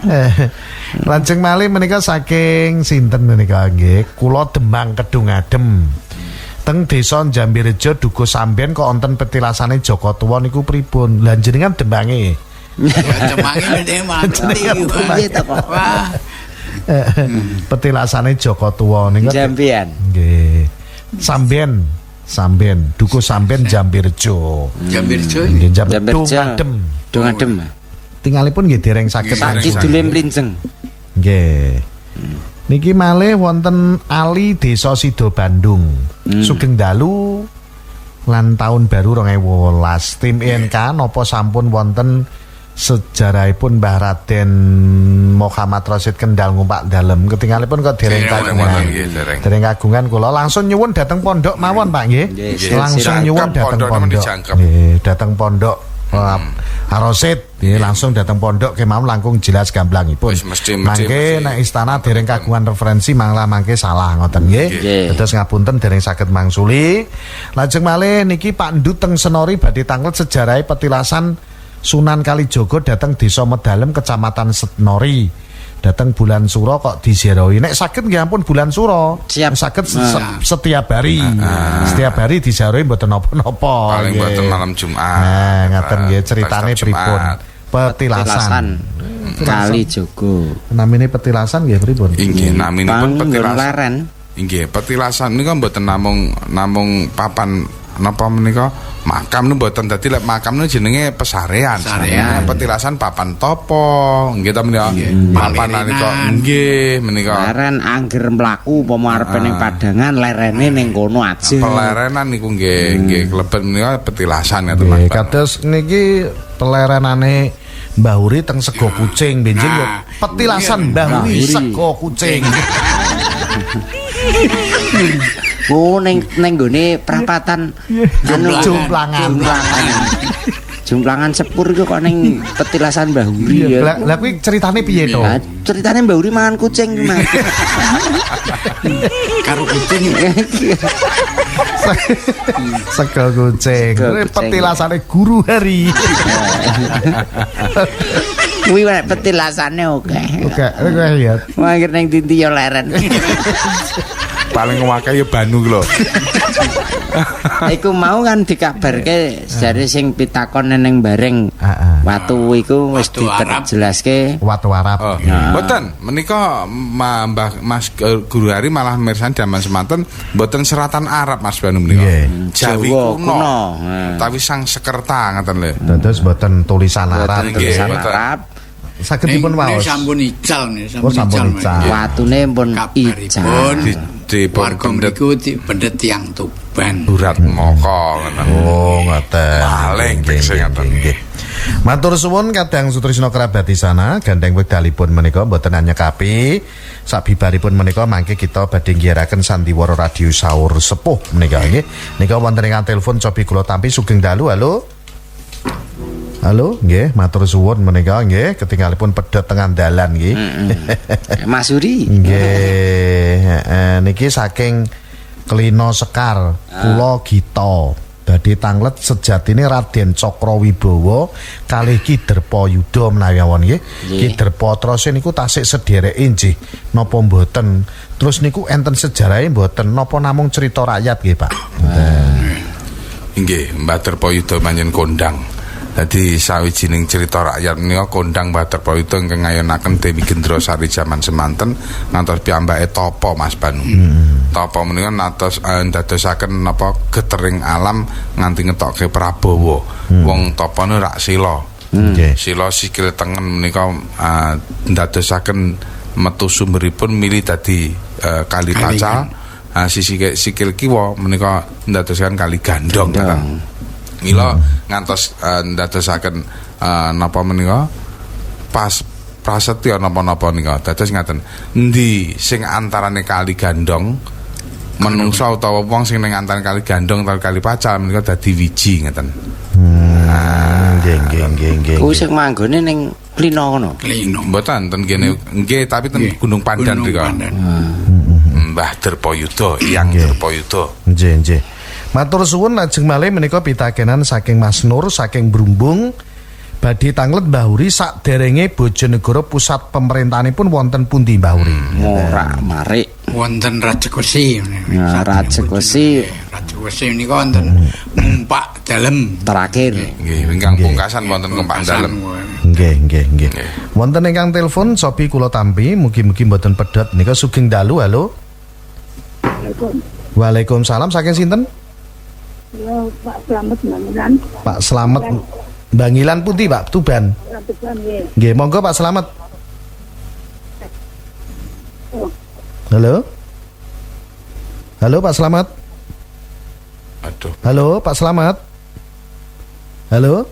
Lajeng malih menika saking sinten menika nggih? Kula Demang Kedung Adem. Teng Desa Jambirejo Dukuh Samben kok wonten petilasane Joko Tuwa niku pripun? Lah jenengan Demange. Demange mati to kok. Petilasane Joko Tuwa niku Jambian. Nggih. Samben Dukuh Samben Jambirejo. Nggih Jambirejo Adem. Tinggalipun nggih dereng saged kidule mlinjeng. Nggih. Niki malih wonten Ali Desa Sido Bandung. Sugeng dalu lan tahun baru 2018. Tim INK napa sampun wonten sejarahipun Mbah Raden Muhammad Rasid Kendal ngumpak dalem. Ketinggalipun kok dereng kagungan. Dereng kagungan kula langsung nyuwun dhateng pondok mawon Pak nggih. Langsung nyuwun dhateng pondok. Nggih, dhateng pondok Rasid langsung datang pondok kemawon langkung jelas gamblangipun. Mangke nek istana dereng kagungan referensi mangla mangke salah ngoten nggih. Dados ngapunten dereng saged mangsuli. Lajeng malih niki Pak Ndut teng Senori badhe tanglet sejarah petilasan Sunan Kalijaga dateng Desa Medalem Kecamatan Senori. Datang bulan Suro kok diziarahi. Nek saged nggih ampun bulan Suro. Saged setiap hari. Setiap hari diziarahi mboten napa-napa. Paling mboten malam Jumat. Ngaten nggih ceritane pripun. Petilasan Kalijaga. Namine petilasan nggih pripun? Inggih naminipun petilasan. Inggih petilasan niku mboten namung papan napa menika makam niku mboten dadi lek makam niku jenenge pesarean. Petilasan papan topo nggih ta menika. Papan nalika nggih menika. Leren angger mlaku upama arepe ning padangan lerene ning kono aja. Pelerenan niku nggih klebet menika petilasan ya teman. Kados niki pelerenane Mbah Uri teng Sego Kucing benjing yo petilasan Mbah Uri Sego Kucing. Oh ning nggone prapatan Jumplangan sepur iku kok ning petilasan Mbah Uri ya. Lah kuwi ceritane piye to? Ceritane Mbah Uri mangan kucing Mas. Karo kucing. Sego Kucing. Petilasane Guru Hari. Kuwi petilasane oke. Oke ya. Mangger ning dinti yo leren. Paling ngwake ya Banu lho. Iku mau kan dikabarke jare sing pitakon ning bareng watu iku wis diperjelaske watu Arab. Mboten menika Mbah Mas Guru Hari malah mirsani jaman semanten mboten seratan Arab Mas Banu menika. Jawi kuno. Tapi sang sekerta ngoten lho. Dados mboten tulisan Arab. Tulisan Arab. Saged dipun waos. Sampun ical nih, sampun ical. Watune pun ical. Di warga mriku dipendet tiyang Tuban. Burat moko ngoten. Oh, ngoten. Paling sing ngoten nggih. Matur suwun kadang Sutrisno kerabat di sana, gandeng wekdalipun menika mboten anyekapi. Sabibaripun menika mangke kita badhe nggiraken sandiwara radio sahur sepuh menika nggih. Nika wonten ingkang telepon cobi kula tampi sugeng dalu. Halo, nggih, matur suwun menika nggih, ketinggalipun pedhot tengah dalan nggih. Mas Uri. Nggih, niki saking Klina Sekar, kula Gita. Badhe tanglet sejatine Raden Cakrawibawa kalih Ki Derpayuda menawi awon nggih. Ki Derpatrasa niku tasik sedereke nggih. Napa mboten? Terus niku enten sejarahe mboten napa namung cerita rakyat nggih, Pak? Nggih, Mbah Derpayuda manjen kondang. Dadi sawijining cerita rakyat menika kondang Mbah Derpayuda ingkang ngayonaken Dewi Gendrasari jaman semanten ngantos piyambake tapa Mas Banu. Tapa menika natos ndadosaken napa getering alam nganti ngetokke Prabowo. Wong tapane rak sila. Sila sikil tengen menika ndadosaken metu sumberipun milih dadi Kali Pacal. Sisi sikil kiwa menika ndadosaken Kali Gandong. Mila ngantos ndadosaken napa menika pas prasetya napa-napa nika dados ngaten endi sing antarane Kali Gandong menungsa utawa wong sing ning antarané Kali Gandong karo Kali Pacal menika dadi wiji ngeten. Nggih. Kuwi sing manggone ning Klina kono. Klina. Mboten ten kene nggih tapi ten Gunung Pandan mriko. Mbah Derpayuda, Hyang Derpayuda. Nggih. Matur suwun lajeng malih menika pitakenan saking Mas Nur saking Brumbung badhe tanglet Mbah Uri saderenge Bojonegoro pusat pemerintahanipun wonten pundi Mbah Uri? Morak Marik wonten Rajekusi. Rajekusi niku wonten numpak dalem terakhir. Nggih, ingkang pungkasan wonten numpak dalem. Nggih. Wonten ingkang telepon sopi kula tampi mugi-mugi mboten pedhot nika sugeng dalu. Halo. Waalaikumsalam, saking sinten? Ya, Pak Slamet Bangilan. Pak Slamet Bangilan pundi, Pak? Tuban. Nggih, monggo Pak Slamet. Halo Pak Slamet. Aduh. Halo Pak Slamet. Halo.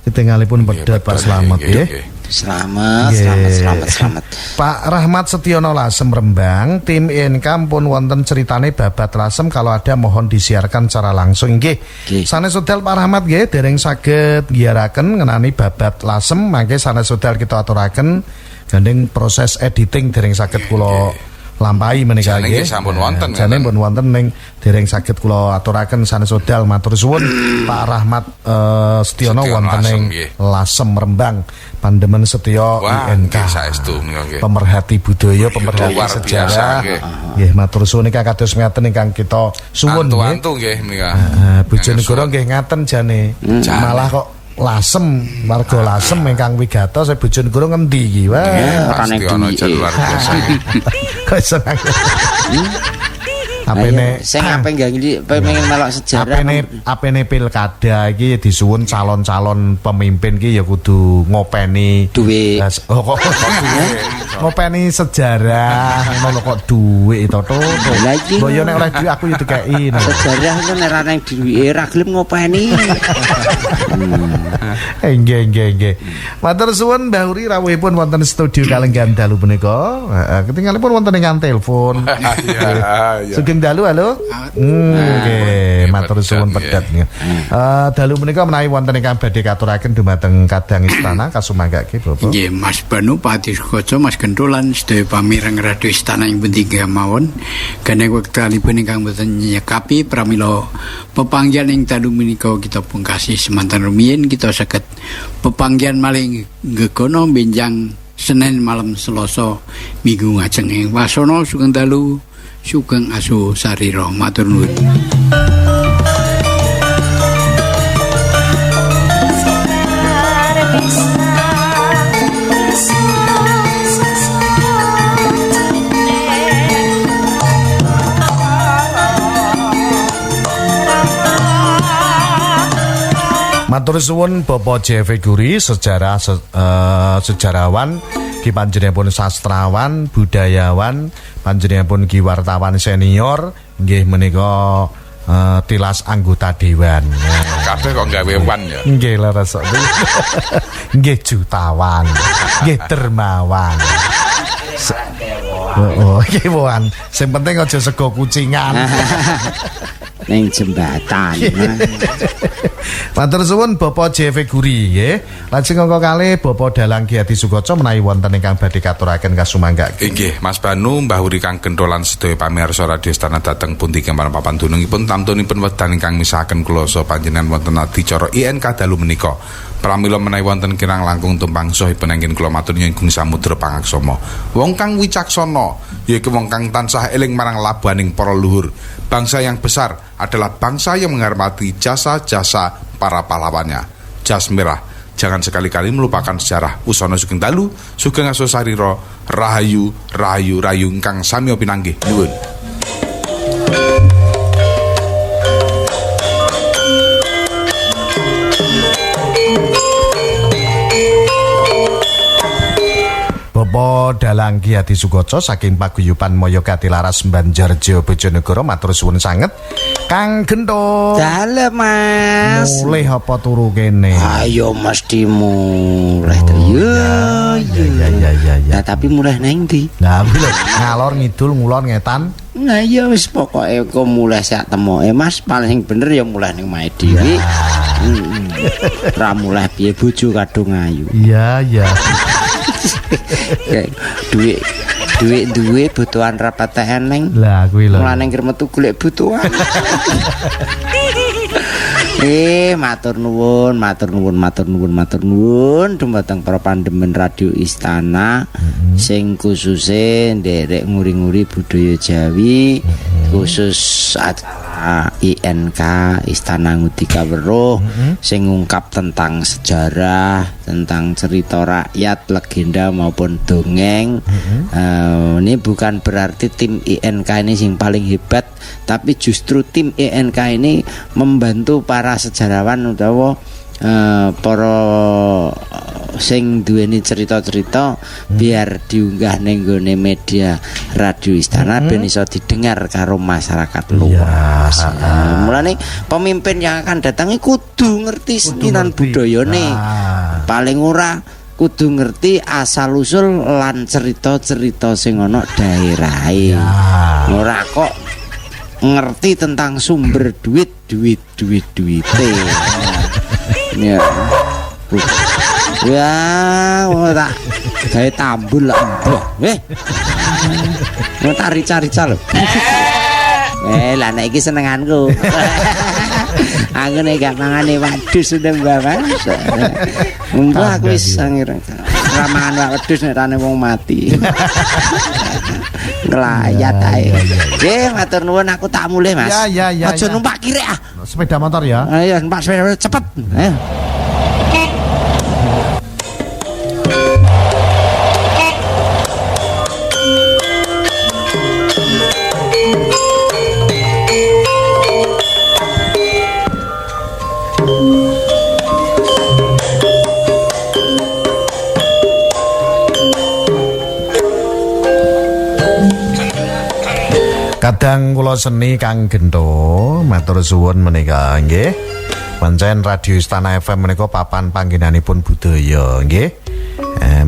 Ketinggalipun pedhot Pak Slamet nggih. Selamat. Pak Rahmat Setiono Lasem Rembang, tim INK pun wonten ceritane babat Lasem, kalau ada mohon disiarkan secara langsung nggih. Sanes sedal Pak Rahmat nggih dereng saged nggiyaraken ngenani babat Lasem, mangke sanes sedal kita aturaken gandeng proses editing dereng saged kula lampahi menika nggih. Sampun wonten. Jane pun wonten ning dereng saged kula aturaken sanes sedal matur suwun Pak Rahmat Setiono wonten ing Lasem Rembang. Pandemen setya INK saestu menika. Pemerhati budaya, pemerhati sejarah. Nggih, matur suwun nika kados ngaten ingkang kita suwun nggih. Antu nggih menika. Bojonegoro nggih ngaten jane. Malah kok Lasem, warga Lasem ingkang wigata saya Bojonegoro ngendi iki? Wah, pasti ana jan luar biasa. Kok seneng. Apene sing ape nggih pengen melok sejarah. Apene pilkada iki disuwun calon-calon pemimpin iki ya kudu ngopeni duit. Ngopeni sejarah ngono kok duit to to. Lah iki. Mbok yo nek oleh duit aku yo dikeki. Sejarah iku nek ora nang duwike ra gelem ngopeni. Nggih. Matur suwun Mbah Uri rawuhipun wonten studio kalenggan dalu punika. Ketinggalipun wonten ingkang telepon. Iya. Sugeng dalu halo. Nggih, matur suwun pedet. Dalu menika menawi wonten ingkang badhe katuraken dumateng kadang istana kasumanggake Bapak. Nggih, Mas Banu Pak Adiskoco, Mas Gendolan sedaya pamireng radio istana ing pundi mawon. Gene wektalipun ingkang boten nyekapi pramila pepanggihan ing dalu menika kita pungkasi semanten rumiyin kita saged pepanggihan malih gegono benjang Senin malam Selasa minggu ngajeng ing wasana sugeng dalu sugeng asu sarira matur nuwun. Matur suwun Bapak J.V. Guri sejarawan ki panjenenganipun sastrawan, budayawan, panjenenganipun ki wartawan senior, nggih menika tilas anggota dewan. Kabeh kok gawe wan ya. Nggih leres. Nggih jutawan, nggih dermawan. Nggih wan. Sing penting aja sego kucingan. Ning jembatan. Matur suwun Bapak J.V. Guri nggih. Lajeng angka kalih Bapak Dalang Ki Adi Sukoco menawi wonten ingkang badhe katuraken kasumanggake. Inggih, Mas Banu Mbah Uri kang Gendolan sedaya pamirsa radio istana dhateng pundi kemawon papan dunungipun tamtunipun wekdal ingkang misahaken kula saha panjenengan wonten adicara INK dalu menika. Pramila menawi wonten kirang langkung tumpang saha penanggen kula matur nyuwun ing samudra pangaksama. Wong kang wicaksana yaiku wong kang tansah eling marang labaning para luhur. Bangsa yang besar adalah bangsa yang menghormati jasa-jasa para pahlawannya. Jas merah, jangan sekali-kali melupakan sejarah. Usana sugeng dalu, sugeng aso sarira, rahayu ingkang sami pinanggih. Nuwun. Bapak Dalang Ki Adi Sukoco saking paguyuban Mayakati Laras Banjarjo Bojonegoro matur suwun sanget. Kang Gento. Dalem Mas. Mulih apa turu kene? Ayo mesti mulih to. Ya. Tapi mulih nang ndi? Nah, kuwi lho, ngalor ngidul ngulon ngetan. Nah ya wis pokoke kok mulih sak temoke Mas paling bener ya mulih ning mae dhewe. Ra mulih piye bojo kadung ayu. Iya. Duit duwe butuhan rapat eneng. Lah kuwi lho. Mulane metu golek butuhan. Matur nuwun dumateng para pandemen radio istana sing khususe nderek nguri-nguri budaya Jawi, khusus acara INK Istana Ngudika Weruh sing ngungkap tentang sejarah, tentang cerita rakyat, legenda maupun dongeng. Ini bukan berarti tim INK ini sing paling hebat, tapi justru tim INK ini membantu para sejarawan utawa para sing duweni cerita-cerita biar diunggah ning gone media radio istana ben iso didengar karo masyarakat luas. Mulane pemimpin yang akan datang kudu ngerti seninan budayane. Paling ora kudu ngerti asal usul lan cerita-cerita sing ana daerahe. Ora kok ngerti tentang sumber duite. Ya. Ya, ora gawe tambul lah mbah. Mau rica-rica lho. Lah nek iki senenganku. Aku nek gak mangane wedhus Mbah Mas. Mbah aku wis sangir. Ora mangan wedhus nek rane wong mati. Ngelayat ae. Nggih, matur nuwun aku tak mulih Mas. Ya. Aja numpak kirek ah. Sepeda motor ya. Ayo numpak sepeda cepet. Ayo. Kadang kula seni Kang Gento matur suwun menika nggih. Pancen Radio Istana FM menika papan panggenanipun budaya nggih.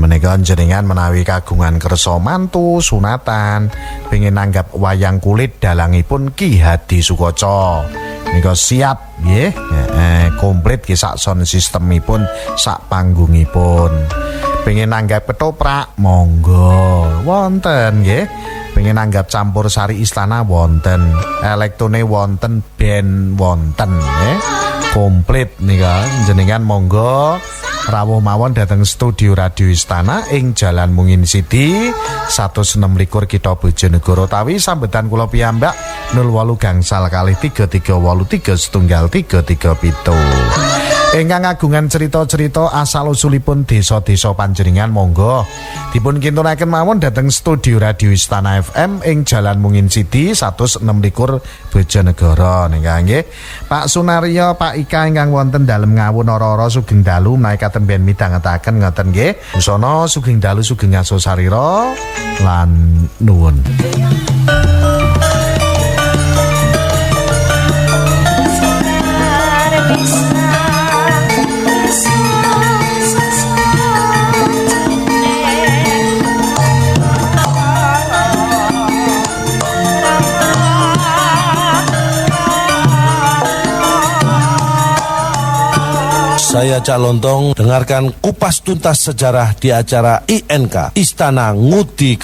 Menika jenengan menawi kagungan kersa mantu sunatan pengin nanggap wayang kulit dalangipun Ki Hadi Sukoco. Menika siap nggih. Komplit nggih sak sound sistemipun, sak panggungipun. Pengin nanggap ketoprak monggo wonten nggih. Pengen nanggap campur sari istana wonten, elektone wonten, band wonten komplit nika jenengan monggo rawuh mawon dateng studio Radio Istana ing Jalan Mungin Sidi 126 Kitha Bojonegoro tawi sambetan kula piyambak 08 gangsal kalih 3383 Ingkang ngagungan cerita-cerita asal usulipun desa-desa panjenengan monggo dipun kintunaken mawon dhateng studio Radio Istana FM ing Jalan Mungin Sidi 126 Bojonegoro nggih. Pak Sunario, Pak Ika ingkang wonten dalem ngawon ora-ora sugeng dalu menawi katen ben midhangetaken ngoten nggih. Busana sugeng dalu sugeng aso sarira lan nuwun. Saya Cak Lontong, dengarkan kupas tuntas sejarah di acara INK Istana Ngudi